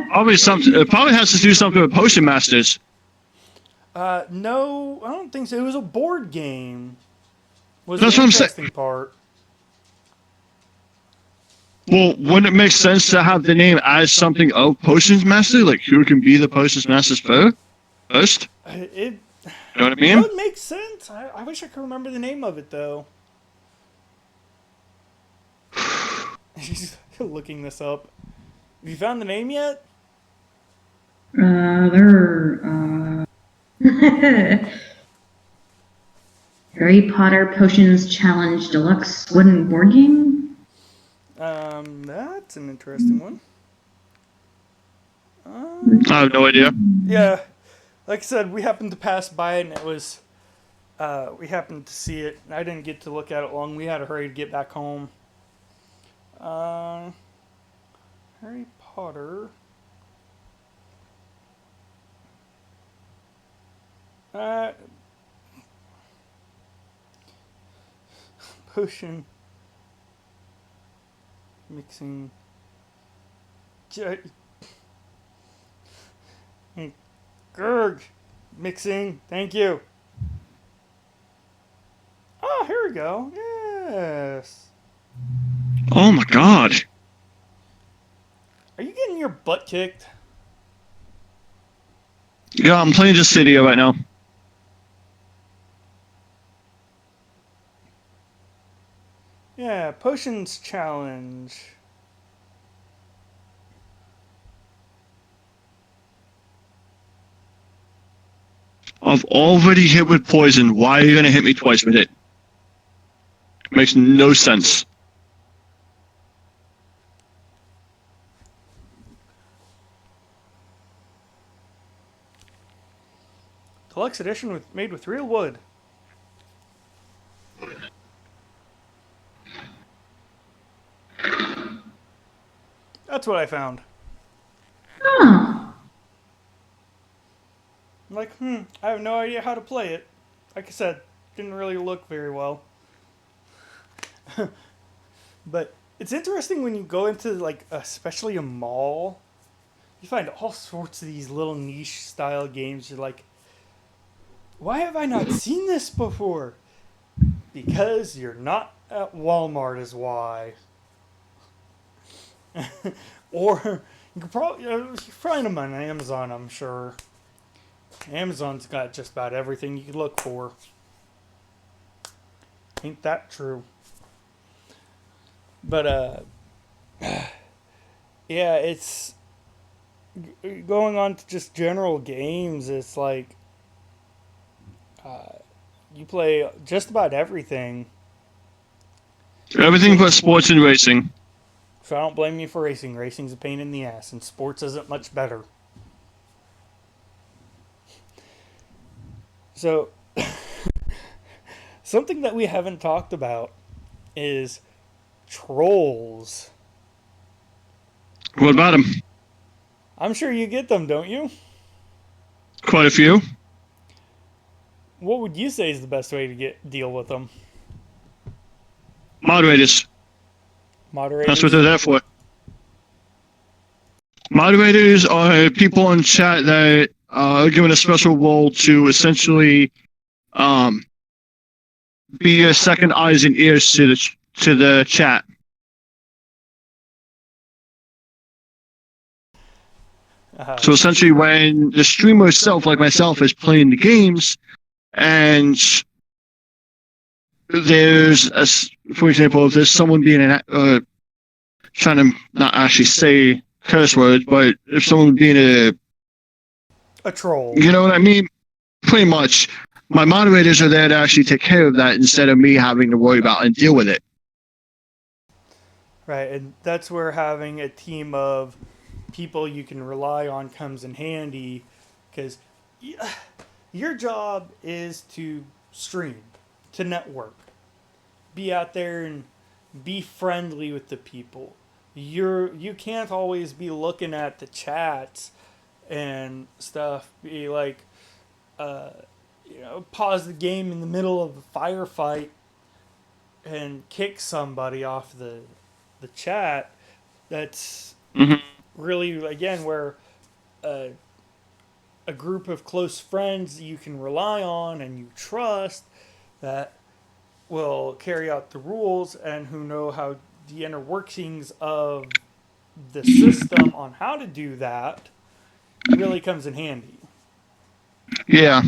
Probably something. It probably has to do something with Potion Masters. No, I don't think so. It was a board game. Was That's the what I'm saying. interesting part. Well, wouldn't it make sense to have the name as something of Potions Master? Like, who can be the Potions Master's first? It You know what I mean? would make sense. I wish I could remember the name of it though. She's looking this up. Have you found the name yet? Harry Potter Potions Challenge Deluxe Wooden Board Game? That's an interesting one. I have no idea. Yeah, like I said, we happened to pass by it and it was, we happened to see it. I didn't get to look at it long. We had to hurry to get back home. Harry Potter. Potion mixing. Gurg mixing. Thank you. Oh, here we go. Yes. Oh my god. Are you getting your butt kicked? Yeah, I'm playing this video right now. Yeah, potions challenge. I've already hit with poison. Why are you gonna hit me twice with it? Makes no sense. Deluxe edition made with real wood. That's what I found. Oh. I'm like, I have no idea how to play it. Like I said, didn't really look very well. But it's interesting when you go into, like, especially a mall, you find all sorts of these little niche style games. You're like, why have I not seen this before? Because you're not at Walmart is why. Or you could probably find them on Amazon, I'm sure. Amazon's got just about everything you could look for. Ain't that true? But yeah, it's going on to just general games. It's like you play just about everything. Everything but sports and racing. So I don't blame you for racing. Racing's a pain in the ass, and sports isn't much better. So, something that we haven't talked about is trolls. What about them? I'm sure you get them, don't you? Quite a few. What would you say is the best way to deal with them? Moderators. Moderators? That's what they're there for. Moderators are people in chat that are given a special role to essentially be your second eyes and ears to the chat. So essentially, when the streamer itself, like myself, is playing the games, and there's for example, if there's someone being trying to not actually say curse words, but if someone being a troll, you know what I mean? Pretty much, my moderators are there to actually take care of that instead of me having to worry about and deal with it. Right, and that's where having a team of people you can rely on comes in handy, because your job is to stream, to network, be out there and be friendly with the people. You can't always be looking at the chats and stuff. Be like, pause the game in the middle of a firefight and kick somebody off the chat. That's really, again, where a group of close friends you can rely on and you trust that will carry out the rules and who know how the inner workings of the system on how to do that really comes in handy. Yeah.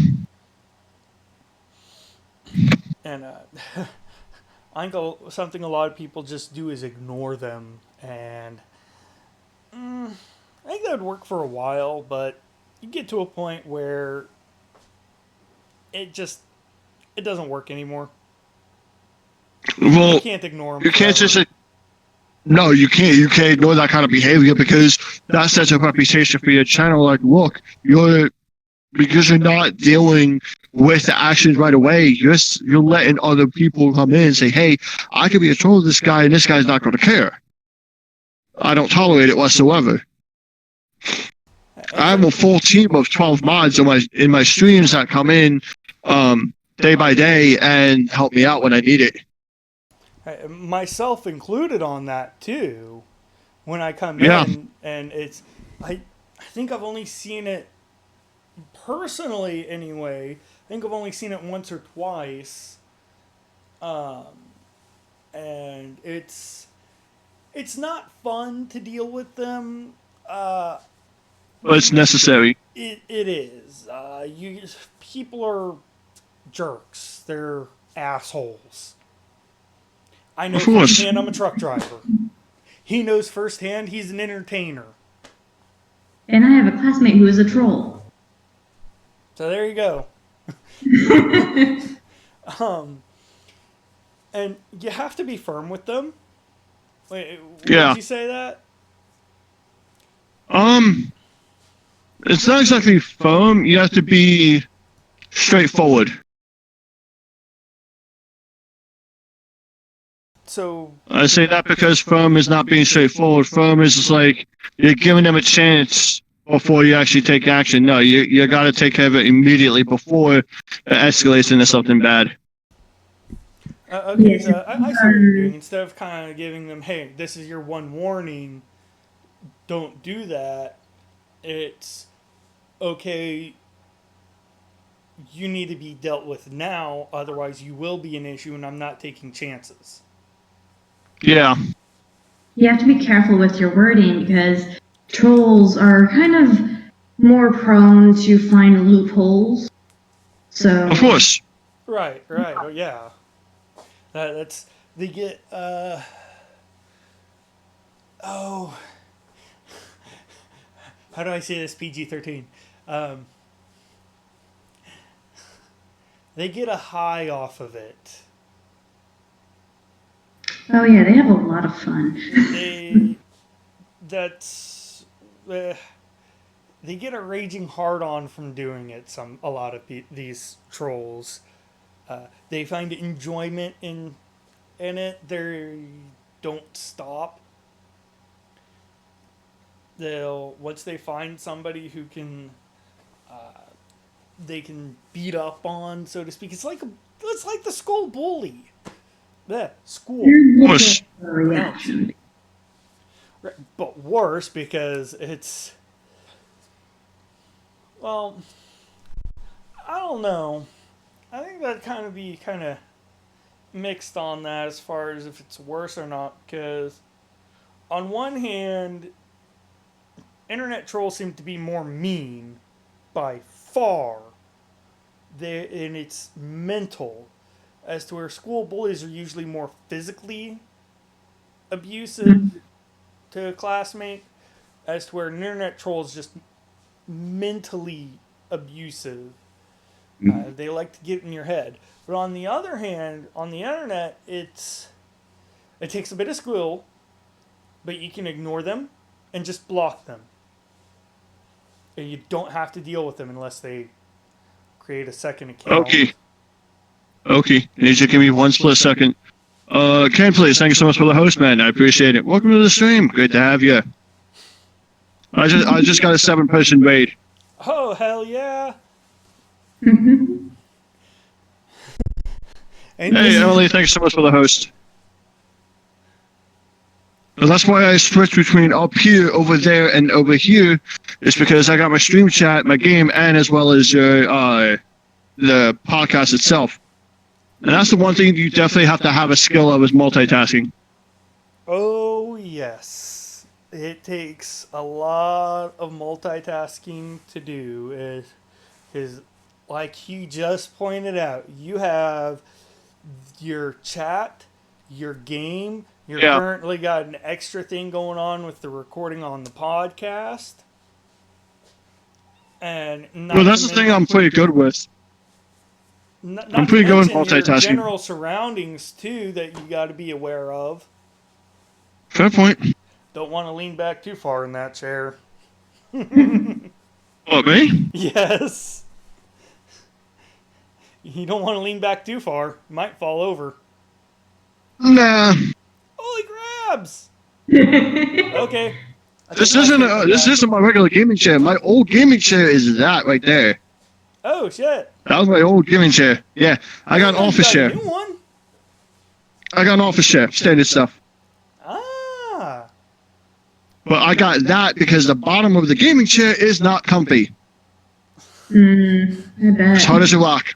And I think something a lot of people just do is ignore them. And I think that would work for a while, but you get to a point where it doesn't work anymore. Well, You can't ignore them. you can't forever. just. No, you can't. You can't ignore that kind of behavior because that sets a reputation for your channel. Like, look, because you're not dealing with the actions right away. You're letting other people come in and say, "Hey, I could be a troll of this guy, and this guy's not going to care. I don't tolerate it whatsoever." I have a full team of 12 mods in my streams that come in day by day and help me out when I need it. Myself included on that too. When I come Yeah. in, and I think I've only seen it personally anyway. I think I've only seen it once or twice, and it's not fun to deal with them. But it's necessary. It is. People are jerks. They're assholes. I know Of course. firsthand. I'm a truck driver. He knows firsthand. He's an entertainer. And I have a classmate who is a troll. So there you go. And you have to be firm with them. Wait, Yeah. did you say that? It's not exactly firm. You have to be straightforward. So I say that because firm is not being straightforward. Firm is just like you're giving them a chance before you actually take action. No, you got to take care of it immediately before it escalates into something bad. okay, Yes. so I see what you're doing. Instead of kind of giving them, hey, this is your one warning, don't do that, it's, okay, you need to be dealt with now, otherwise you will be an issue and I'm not taking chances. Yeah. You have to be careful with your wording because trolls are kind of more prone to find loopholes. So Of course. Right, oh, yeah. That's, they get, how do I say this PG-13? They get a high off of it. oh yeah, they have a lot of fun. They get a raging hard on from doing it. A lot of these trolls, they find enjoyment in it. They don't stop. They'll, once they find somebody who can, they can beat up on, so to speak. It's like the school bully. The school, They're looking Worse. for a reaction. but worse because it's, well, I don't know. I think that kind of mixed on that as far as if it's worse or not, because on one hand, internet trolls seem to be more mean by far. And it's mental, as to where school bullies are usually more physically abusive to a classmate, as to where an internet troll is just mentally abusive. They like to get in your head. But on the other hand, on the internet, it takes a bit of skill, but you can ignore them and just block them. And you don't have to deal with them unless they create a second account. Okay. You need to give me one split second. Ken, please. Thank you so much for the host, man. I appreciate it. Welcome to the stream. Great to have you. I just got a 7-person raid. Oh, hell yeah. Hey, Emily, thanks so much for the host. Well, that's why I switched between up here, over there, and over here. It's because I got my stream chat, my game, and as well as the podcast itself. And that's the one thing you definitely have to have a skill of is multitasking. Oh, yes. It takes a lot of multitasking to do. Is like he just pointed out, you have your chat, your game. You're currently got an extra thing going on with the recording on the podcast. And well, that's the thing I'm pretty good with. I'm pretty good with multitasking. Your general surroundings, too, that you got to be aware of. Fair point. Don't want to lean back too far in that chair. What, me? Yes. You don't want to lean back too far. You might fall over. Nah. Holy crabs! Okay. This isn't my regular gaming chair. My old gaming chair is that right there. Oh, shit. That was my old gaming chair. Yeah, I got an office chair. A new one? I got an office chair, standard stuff. Ah. But I got that because the bottom of the gaming chair is not comfy. I bet. As hard as a rock.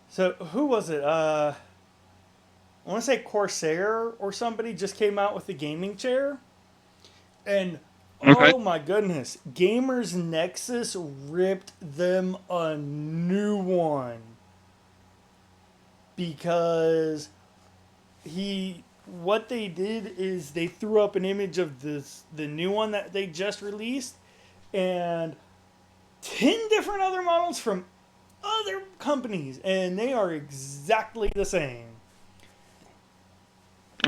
So who was it? I want to say Corsair or somebody just came out with a gaming chair. And okay. Oh my goodness, Gamers Nexus ripped them a new one. Because what they did is they threw up an image of the new one that they just released, and 10 different other models from other companies, and they are exactly the same.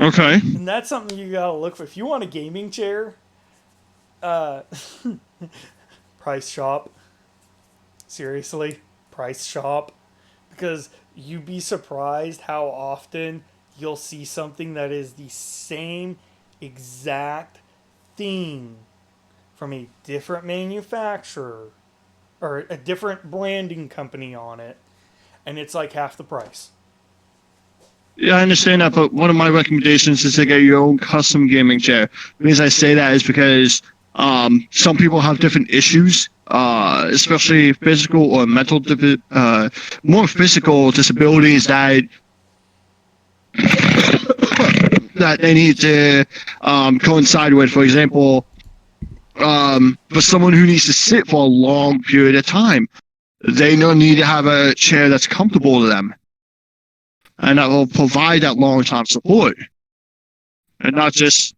Okay. And that's something you gotta look for. If you want a gaming chair, Price Shop. Seriously, Price Shop. Because you'd be surprised how often you'll see something that is the same exact thing from a different manufacturer or a different branding company on it, and it's like half the price. Yeah, I understand that, but one of my recommendations is to get your own custom gaming chair. The reason I say that is because some people have different issues, especially physical or mental, more physical disabilities that that they need to coincide with. For example, for someone who needs to sit for a long period of time, they need to have a chair that's comfortable to them, and that will provide that long-term support, and not just.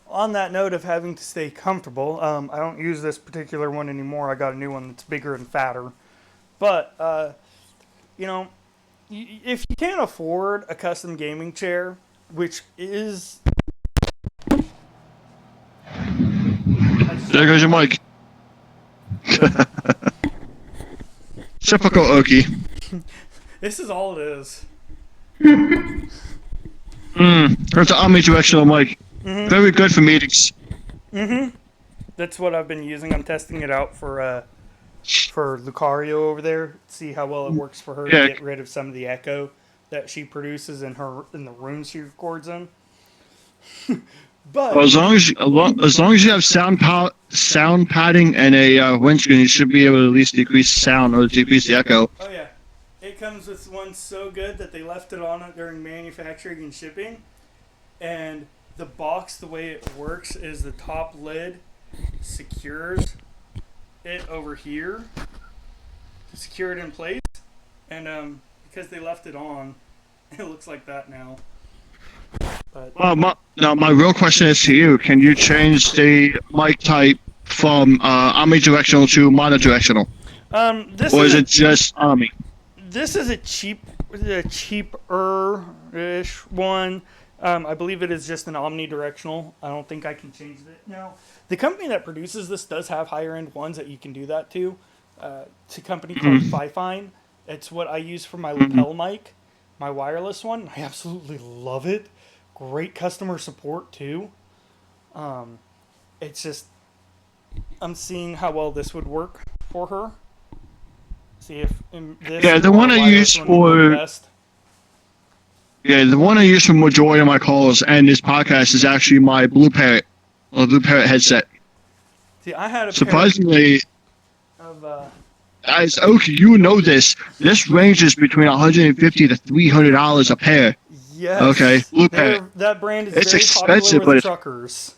On that note of having to stay comfortable, I don't use this particular one anymore. I got a new one that's bigger and fatter. But, if you can't afford a custom gaming chair, which is... There goes your mic. Typical Okie. This is all it is. That's an omnidirectional mic. Mm-hmm. Very good for meetings. Mm-hmm. That's what I've been using. I'm testing it out for Lucario over there. See how well it works for her to get rid of some of the echo that she produces in the rooms she records in. But Well, as long as you have sound padding and a windscreen, you should be able to at least decrease sound or decrease the echo. oh yeah, it comes with one so good that they left it on it during manufacturing and shipping. And the box, the way it works is the top lid secures it over here to secure it in place. And because they left it on, it looks like that now. But Well, now my real question is to you: can you change the mic type from omnidirectional to monodirectional, this or is is it just omni? this is a cheaper-ish one. I believe it is just an omnidirectional. I don't think I can change it now. The company that produces this does have higher-end ones that you can do that to. It's a company called Fifine. It's what I use for my lapel mic, my wireless one. I absolutely love it. Great customer support too. It's just I'm seeing how well this would work for her. See if this Yeah, the or one I wireless use one would work for best. the one I use for majority of my calls and this podcast is actually my Blue Parrot headset. See, I had a pair Surprisingly, of as Okie, you know this. This ranges between $150 to $300 a pair. yes. Okay, Blue Parrot. That brand is It's very expensive, popular but with it's truckers.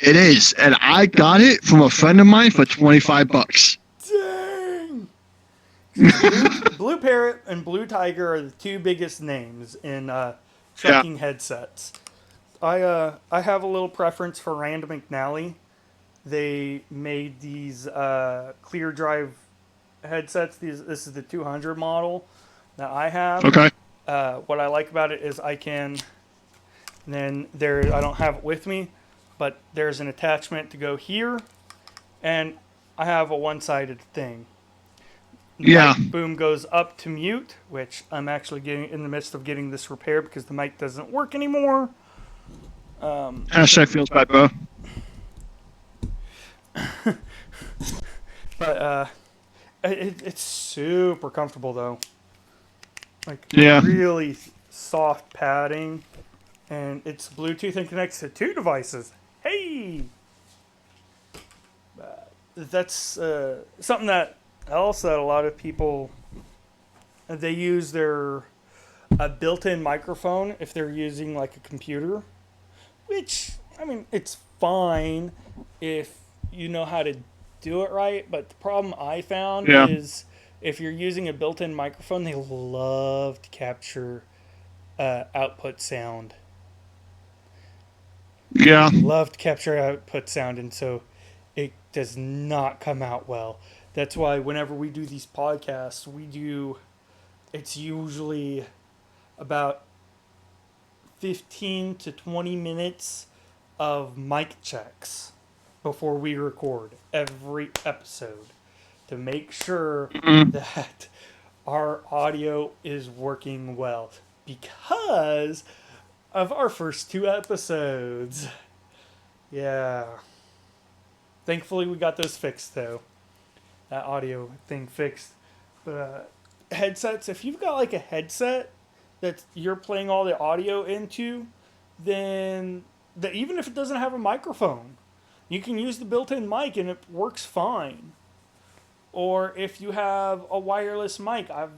It is, and I got it from a friend of mine for $25. Dang. Blue Parrot and Blue Tiger are the two biggest names in trucking headsets. I have a little preference for Rand McNally. They made these clear drive headsets. This is the 200 model that I have. Okay. What I like about it is I can. And then there, I don't have it with me, but there's an attachment to go here, and I have a one-sided thing. Yeah. Mic boom goes up to mute, which I'm actually getting in the midst of getting this repaired because the mic doesn't work anymore. Hashtag feels bad, bro. But it's super comfortable though. Like Yeah. really soft padding, and it's Bluetooth and connects to two devices. Hey, that's something that else that a lot of people they use their a built-in microphone if they're using like a computer, which I mean it's fine if you know how to do it right. But the problem I found Yeah. is if you're using a built-in microphone, they love to capture output sound. Yeah. Love to capture output sound, and so it does not come out well. That's why whenever we do these podcasts, it's usually about 15 to 20 minutes of mic checks before we record every episode to make sure that our audio is working well because of our first two episodes. Yeah. Thankfully, we got those fixed, though. That audio thing fixed. But headsets, if you've got like a headset that you're playing all the audio into, then even if it doesn't have a microphone, you can use the built-in mic and it works fine. Or if you have a wireless mic, I've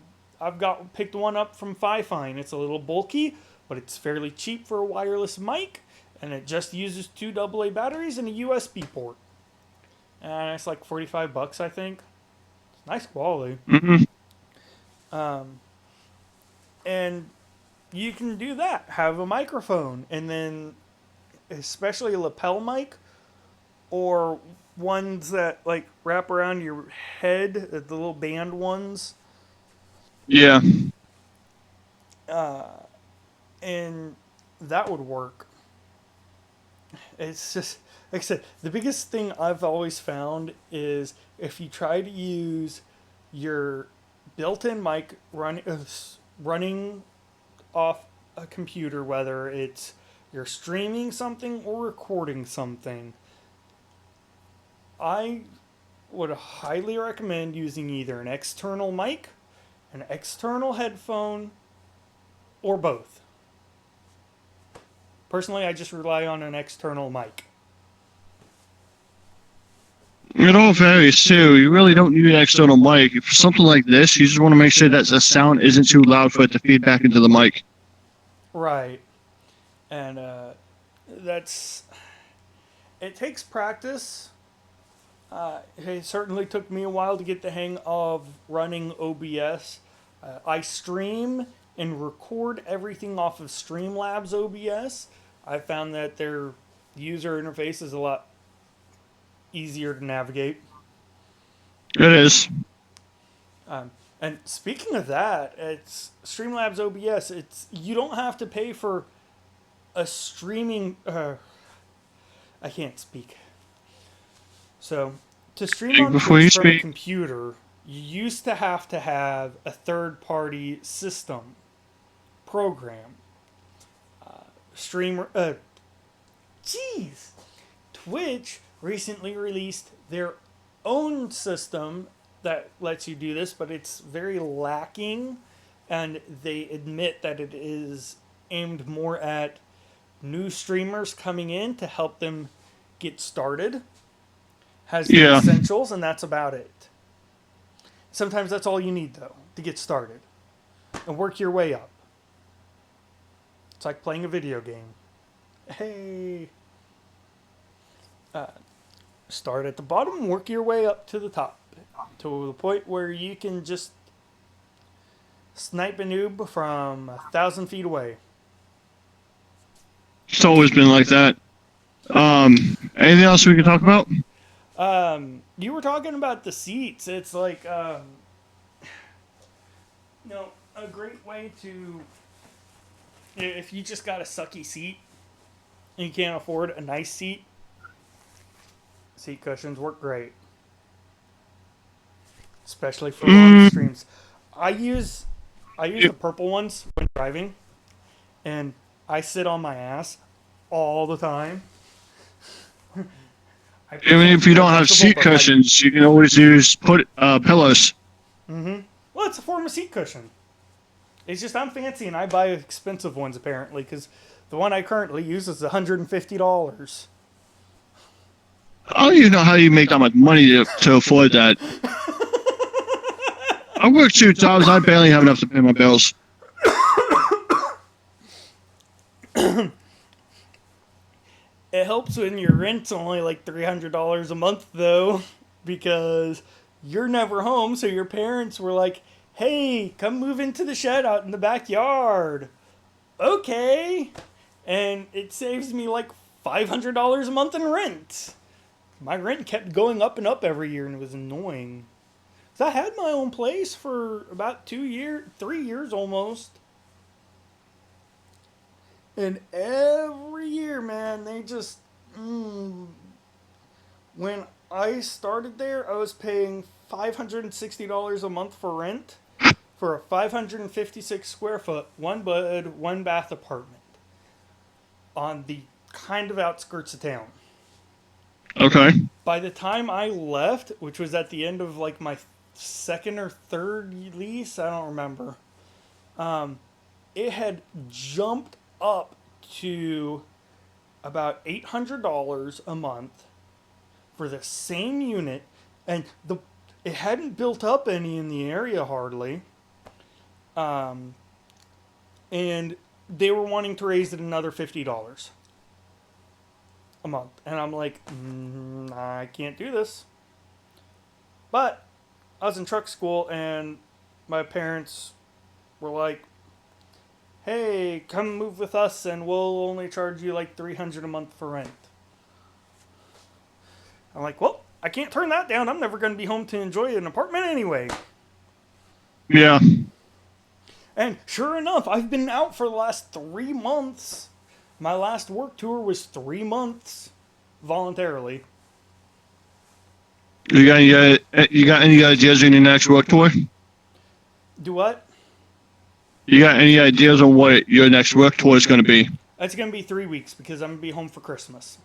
picked one up from Fifine. It's a little bulky, but it's fairly cheap for a wireless mic, and it just uses two AA batteries and a USB port. And it's like $45, I think. It's nice quality. And you can do that. Have a microphone, and then especially a lapel mic or ones that like wrap around your head, the little band ones. Yeah. And that would work. It's just like I said, the biggest thing I've always found is if you try to use your built-in mic running off a computer, whether it's you're streaming something or recording something, I would highly recommend using either an external mic, an external headphone, or both. Personally, I just rely on an external mic. It all varies too. You really don't need an external mic. For something like this, you just want to make sure that the sound isn't too loud for it to feed back into the mic. Right. And that's... It takes practice. It certainly took me a while to get the hang of running OBS. I stream and record everything off of Streamlabs OBS. I found that their user interface is a lot easier to navigate. It is. And speaking of that, it's Streamlabs OBS. You don't have to pay for a streaming. I can't speak. So to stream on Before you Twitch from a speak, computer, you used to have a third-party system program. Streamer. Jeez. Twitch recently released their own system that lets you do this, but it's very lacking, and they admit that it is aimed more at new streamers coming in to help them get started. Has the yeah. essentials, and that's about it. Sometimes that's all you need, though, to get started and work your way up. It's like playing a video game. Hey. Start at the bottom, work your way up to the top, to the point where you can just snipe a noob from 1,000 feet away. It's always been like that. Anything else we can talk about? You were talking about the seats. It's like, a great way to, if you just got a sucky seat and you can't afford a nice seat, seat cushions work great. Especially for long streams. I use the purple ones when driving, and I sit on my ass all the time. Even if you don't have seat cushions, you can always use pillows. Well, it's a form of seat cushion. It's just I'm fancy and I buy expensive ones apparently, because the one I currently use is $150. I don't even know how you make that much money to afford that. I work 2 jobs. I barely have enough to pay my bills. It helps when your rent's only like $300 a month, though, because you're never home, so your parents were like, hey, come move into the shed out in the backyard. Okay. And it saves me like $500 a month in rent. My rent kept going up and up every year, and it was annoying. So I had my own place for about 3 years almost. And every year, man, they just... When I started there, I was paying $560 a month for rent for a 556 square foot, 1-bed, 1-bath apartment on the kind of outskirts of town. Okay. By the time I left, which was at the end of like my second or third lease, I don't remember, it had jumped up to about $800 a month for the same unit, and it hadn't built up any in the area hardly, and they were wanting to raise it another $50 a month, and I'm like, I can't do this. But I was in truck school, and my parents were like, hey, come move with us and we'll only charge you like $300 a month for rent. I'm like, well, I can't turn that down. I'm never going to be home to enjoy an apartment anyway. Yeah. And sure enough, I've been out for the last 3 months. My last work tour was 3 months voluntarily. You got any ideas on your next work tour? Do what? You got any ideas on what your next work tour is going to be? It's going to be 3 weeks because I'm going to be home for Christmas.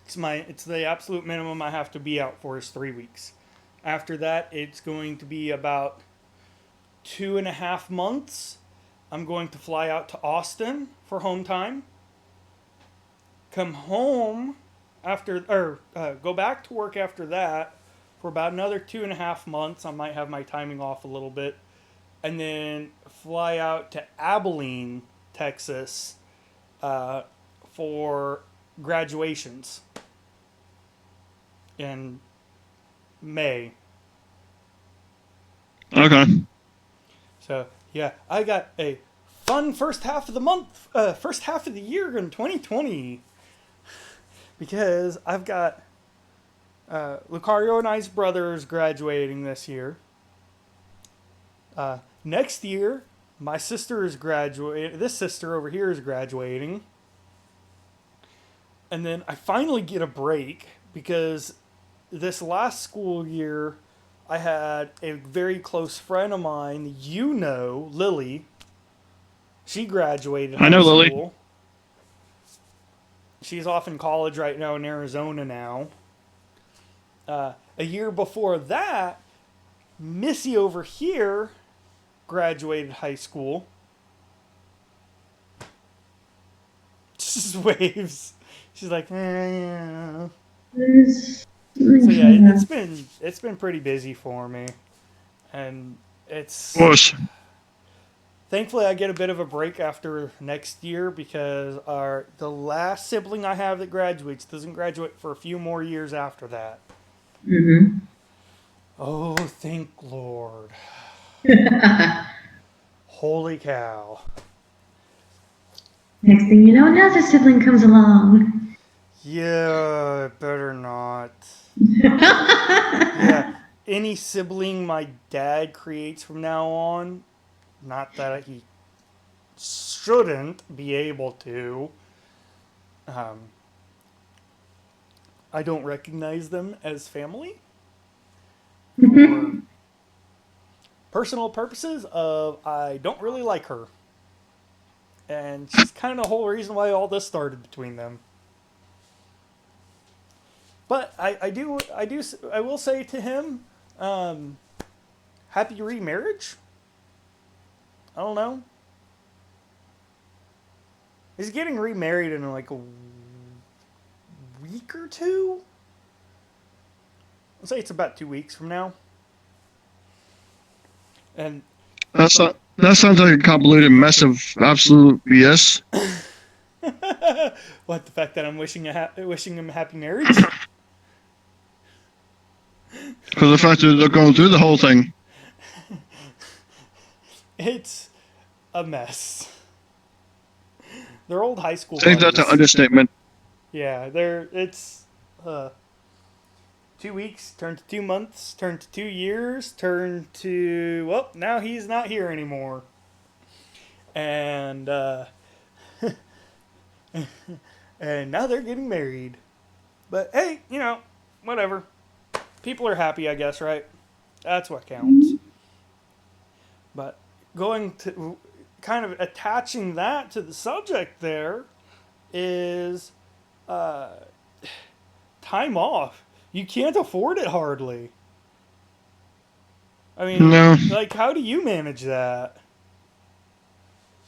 It's the absolute minimum I have to be out for is 3 weeks. After that, it's going to be about 2.5 months. I'm going to fly out to Austin for home time. come home go back to work after that for about another 2.5 months. I might have my timing off a little bit, and then fly out to Abilene, Texas, for graduations in May. Okay. So yeah, I got a fun first half of the month, first half of the year in 2020, because I've got Lucario and I's brothers graduating this year. Next year, my sister is graduating. This sister over here is graduating. And then I finally get a break because this last school year, I had a very close friend of mine, Lily. She graduated I know high Lily. school. She's off in college right now in Arizona now. A year before that, Missy over here graduated high school. Just waves. She's like, yeah. So yeah, it's been pretty busy for me, and it's Of course. thankfully I get a bit of a break after next year because the last sibling I have that graduates doesn't graduate for a few more years after that. Mm-hmm. Oh, thank Lord. Holy cow. Next thing you know, another sibling comes along. Yeah, better not. Yeah, any sibling my dad creates from now on, not that he shouldn't be able to, I don't recognize them as family for personal purposes of I don't really like her. And she's kind of the whole reason why all this started between them. But I will say to him, happy remarriage. I don't know. He's getting remarried in like a week or two. I'll say it's about 2 weeks from now. And That sounds like a convoluted mess of absolute BS. what, the fact that I'm wishing him a happy marriage? Because the fact that they're going through the whole thing. It's a mess. They're old high school I think buddies. that's an understatement. Yeah, it's 2 weeks, turned to 2 months, turned to 2 years, turned to, well, now he's not here anymore. And, and now they're getting married. But hey, whatever. People are happy, I guess, right? That's what counts. But going to kind of attaching that to the subject there is time off. You can't afford it hardly. I mean, No. like, how do you manage that?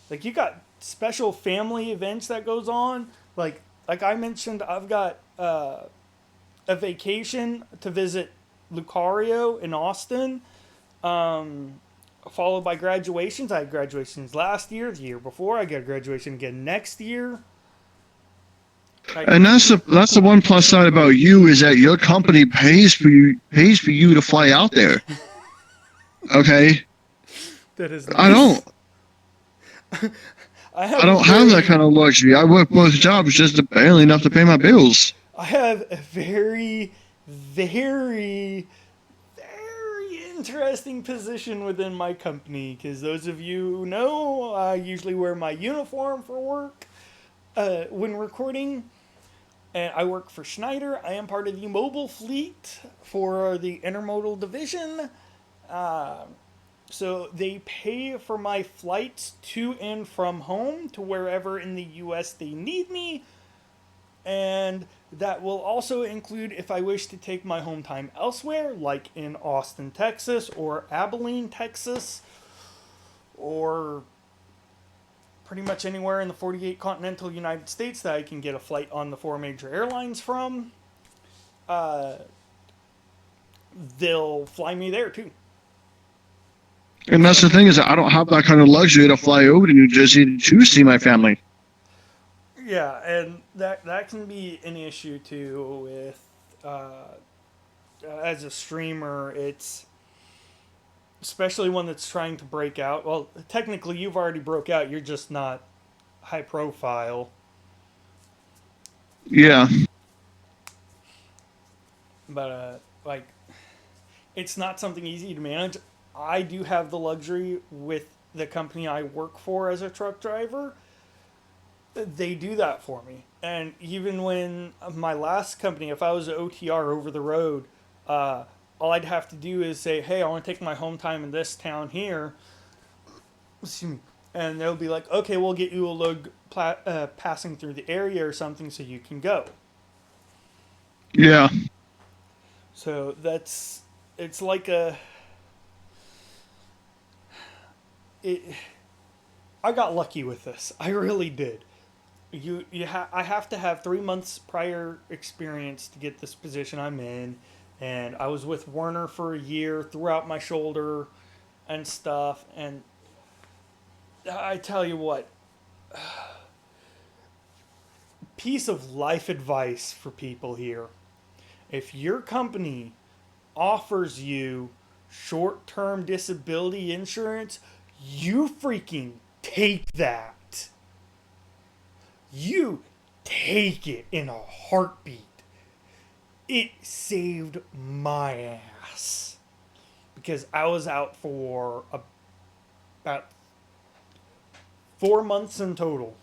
Like, you got special family events that goes on. Like I mentioned, I've got a vacation to visit Lucario in Austin, followed by graduations. I had graduations last year, the year before. I got graduation again next year. And that's the one plus side about you is that your company pays for you to fly out there. Okay. That is nice. I don't. I don't have that kind of luxury. I work both jobs just barely enough to pay my bills. I have a very, very, very interesting position within my company because those of you who know, I usually wear my uniform for work when recording. And I work for Schneider. I am part of the mobile fleet for the intermodal division. So they pay for my flights to and from home to wherever in the U.S. they need me. And that will also include if I wish to take my home time elsewhere, like in Austin, Texas, or Abilene, Texas, or pretty much anywhere in the 48 continental United States that I can get a flight on the 4 major airlines from, they'll fly me there too. And that's the thing is that I don't have that kind of luxury to fly over to New Jersey to see my family. Yeah, and that can be an issue too with as a streamer. It's especially one that's trying to break out. Well, technically you've already broke out. You're just not high profile. Yeah. But like, it's not something easy to manage. I do have the luxury with the company I work for as a truck driver. They do that for me. And even when my last company, if I was an OTR over the road, all I'd have to do is say, hey, I want to take my home time in this town here. And they'll be like, okay, we'll get you a load passing through the area or something so you can go. Yeah. So it's like I got lucky with this. I really did. I have to have 3 months prior experience to get this position I'm in, and I was with Werner for a year, threw out my shoulder and stuff, and I tell you what, piece of life advice for people here. If your company offers you short-term disability insurance, you freaking take that. You take it in a heartbeat. It saved my ass. Because I was out for about 4 months in total.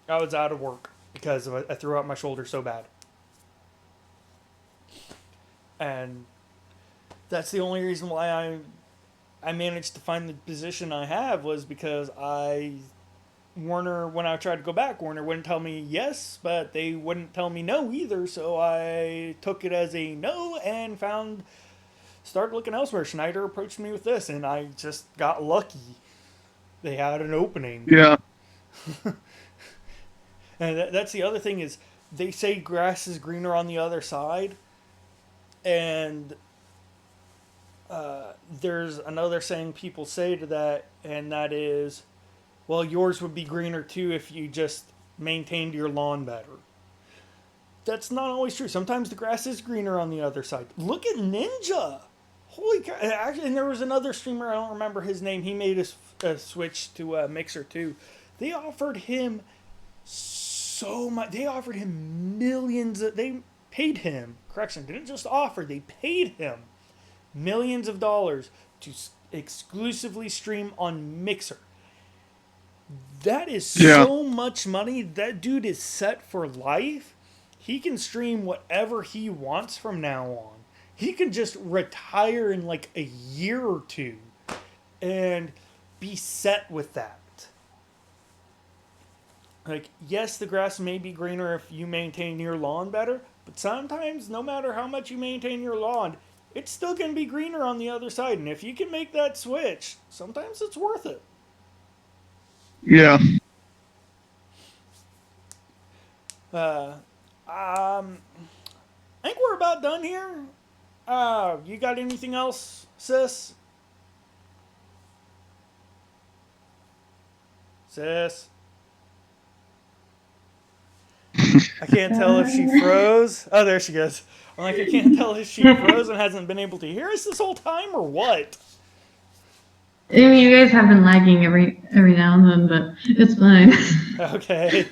I was out of work because I threw out my shoulder so bad. And that's the only reason why I managed to find the position I have was because Warner, when I tried to go back, Warner wouldn't tell me yes, but they wouldn't tell me no either. So I took it as a no and started looking elsewhere. Schneider approached me with this, and I just got lucky. They had an opening. Yeah. And that's the other thing is they say grass is greener on the other side. And there's another saying people say to that, and that is, well, yours would be greener too if you just maintained your lawn better. That's not always true. Sometimes the grass is greener on the other side. Look at Ninja. Holy cow. Actually, and there was another streamer, I don't remember his name. He made a switch to Mixer too. They offered him so much. They offered him millions. They paid him. Correction, didn't just offer. They paid him millions of dollars to exclusively stream on Mixer. That is so much money. That dude is set for life. He can stream whatever he wants from now on. He can just retire in like a year or two and be set with that. Like, yes, the grass may be greener if you maintain your lawn better, but sometimes, no matter how much you maintain your lawn, it's still going to be greener on the other side. And if you can make that switch, sometimes it's worth it. Yeah. I think we're about done here. You got anything else, sis? Sis? I can't tell if she froze. Oh, there she goes. I'm like, I can't tell if she froze and hasn't been able to hear us this whole time or what. I mean, you guys have been lagging every now and then, but it's fine. Okay.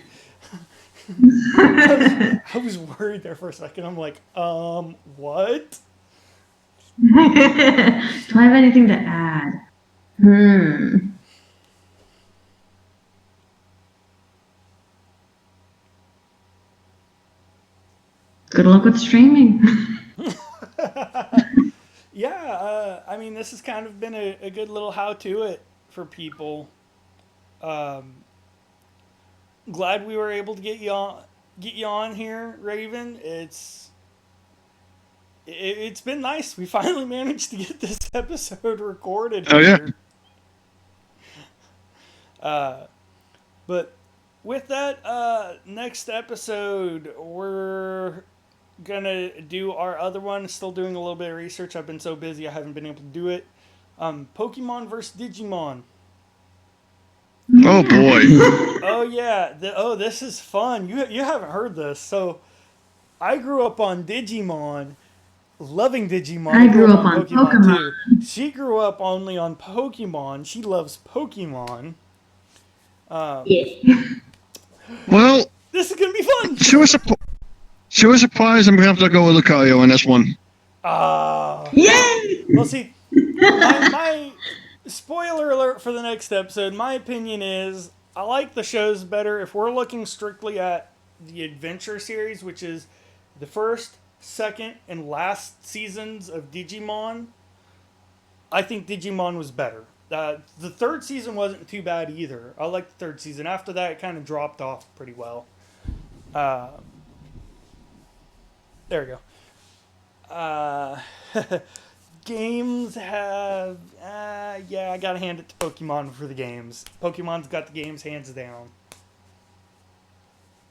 I was worried there for a second. I'm like, what? Do I have anything to add? Good luck with streaming. Yeah, I mean, this has kind of been a good little how-to it for people. Glad we were able to get you on here, Raven. It's been nice. We finally managed to get this episode recorded. Oh, yeah. But with that, next episode, we're gonna do our other one. Still doing a little bit of research. I've been so busy I haven't been able to do it. Pokemon versus Digimon. Oh boy. Oh yeah. This is fun. You haven't heard this. So I grew up on Digimon, loving Digimon. I grew up on Pokemon. too. She grew up only on Pokemon. She loves Pokemon. Yeah. Well, This is gonna be fun. she was surprised. I'm gonna have to go with Lucario on this one. Yay! Well, see, my spoiler alert for the next episode. My opinion is I like the shows better if we're looking strictly at the adventure series, which is the first, second, and last seasons of Digimon. I think Digimon was better. The third season wasn't too bad either. I liked the third season. After that, it kind of dropped off pretty well. There we go. Games have... yeah, I gotta hand it to Pokemon for the games. Pokemon's got the games hands down.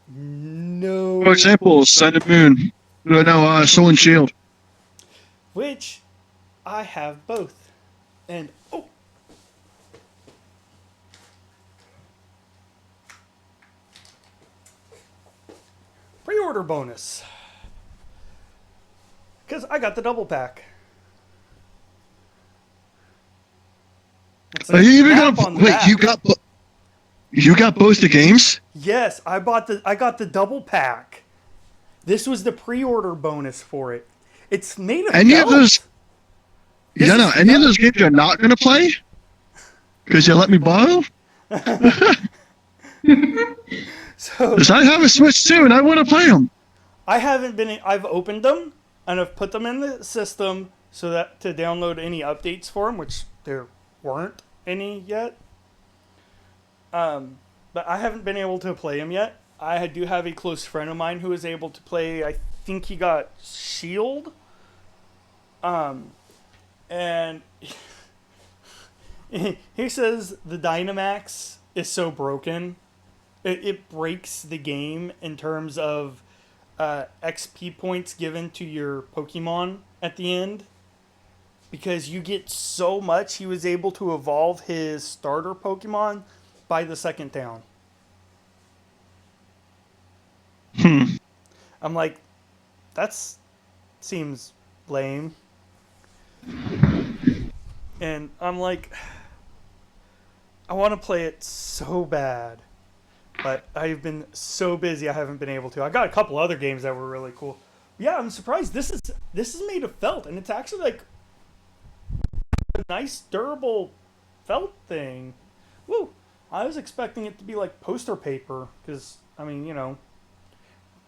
No... For example, Sun and Moon. No, Soul and Shield. Which, I have both. And, oh! Pre-order bonus. Because I got the double pack. Are you even Map gonna on the wait? back. You got both the games? Yes, I got the double pack. This was the pre-order bonus for it. It's made of Any of felt. those? This Yeah, no. is Any of felt. those games you're not gonna play? Because you let me borrow? So Because I have a Switch too, and I want to play them. I've opened them and I've put them in the system so that to download any updates for them, which there weren't any yet. But I haven't been able to play them yet. I do have a close friend of mine who is able to play. I think he got Shield. And he says the Dynamax is so broken. It breaks the game in terms of XP points given to your Pokemon at the end. Because you get so much, he was able to evolve his starter Pokemon by the second down. I'm like, that's seems lame. And I'm like, I want to play it so bad. But I've been so busy I haven't been able to. I got a couple other games that were really cool. Yeah, I'm surprised this is made of felt, and it's actually like a nice durable felt thing. Woo! I was expecting it to be like poster paper because I mean, you know,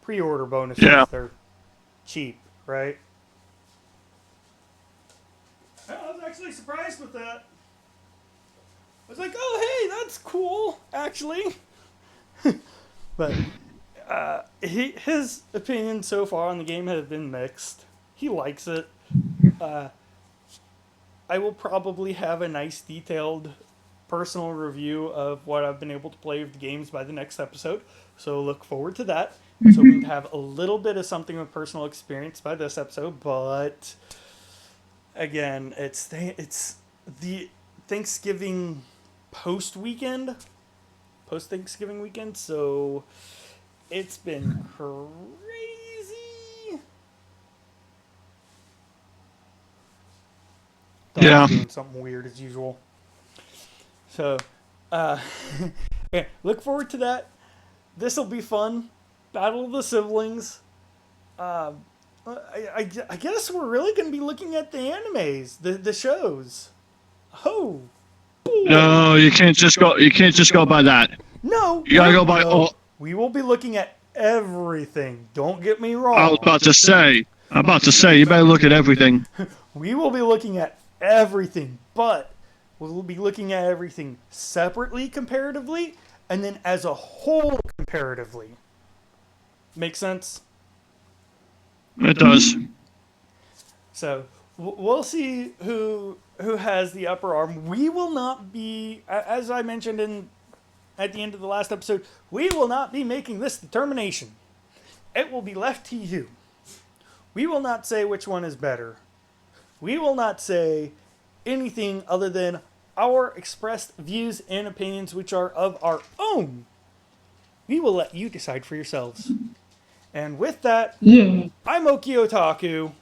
pre-order bonuses, they're cheap, right? I was actually surprised with that. I was like, oh hey, that's cool, actually. But his opinion so far on the game has been mixed. He likes it. I will probably have a nice detailed personal review of what I've been able to play with the games by the next episode. So look forward to that. I was hoping to have a little bit of something with personal experience by this episode, but again, it's the Thanksgiving post-Thanksgiving weekend, so it's been crazy. Yeah. Doing something weird as usual. So, yeah, look forward to that. This will be fun. Battle of the Siblings. I guess we're really going to be looking at the animes, the shows. Oh, boy. No, you can't just go by that. No, You gotta go by all. We will be looking at everything. Don't get me wrong. I was about to say, you better look at everything. We will be looking at everything, but we'll be looking at everything separately comparatively, and then as a whole comparatively. Make sense? It does. So we'll see who has the upper arm. We will not be, as I mentioned in at the end of the last episode, we will not be making this determination. It will be left to you. We will not say which one is better. We will not say anything other than our expressed views and opinions, which are of our own. We will let you decide for yourselves. And with that, Yeah. I'm Okie Otaku.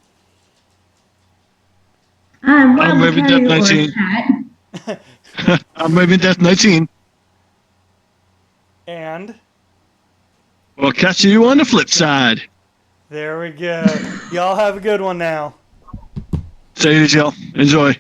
Wild Raven Death Lucario 19. or Cat. I'm Raven Death 19. And We'll catch you on the flip side. there we go. Y'all have a good one now. Say it, y'all. Enjoy.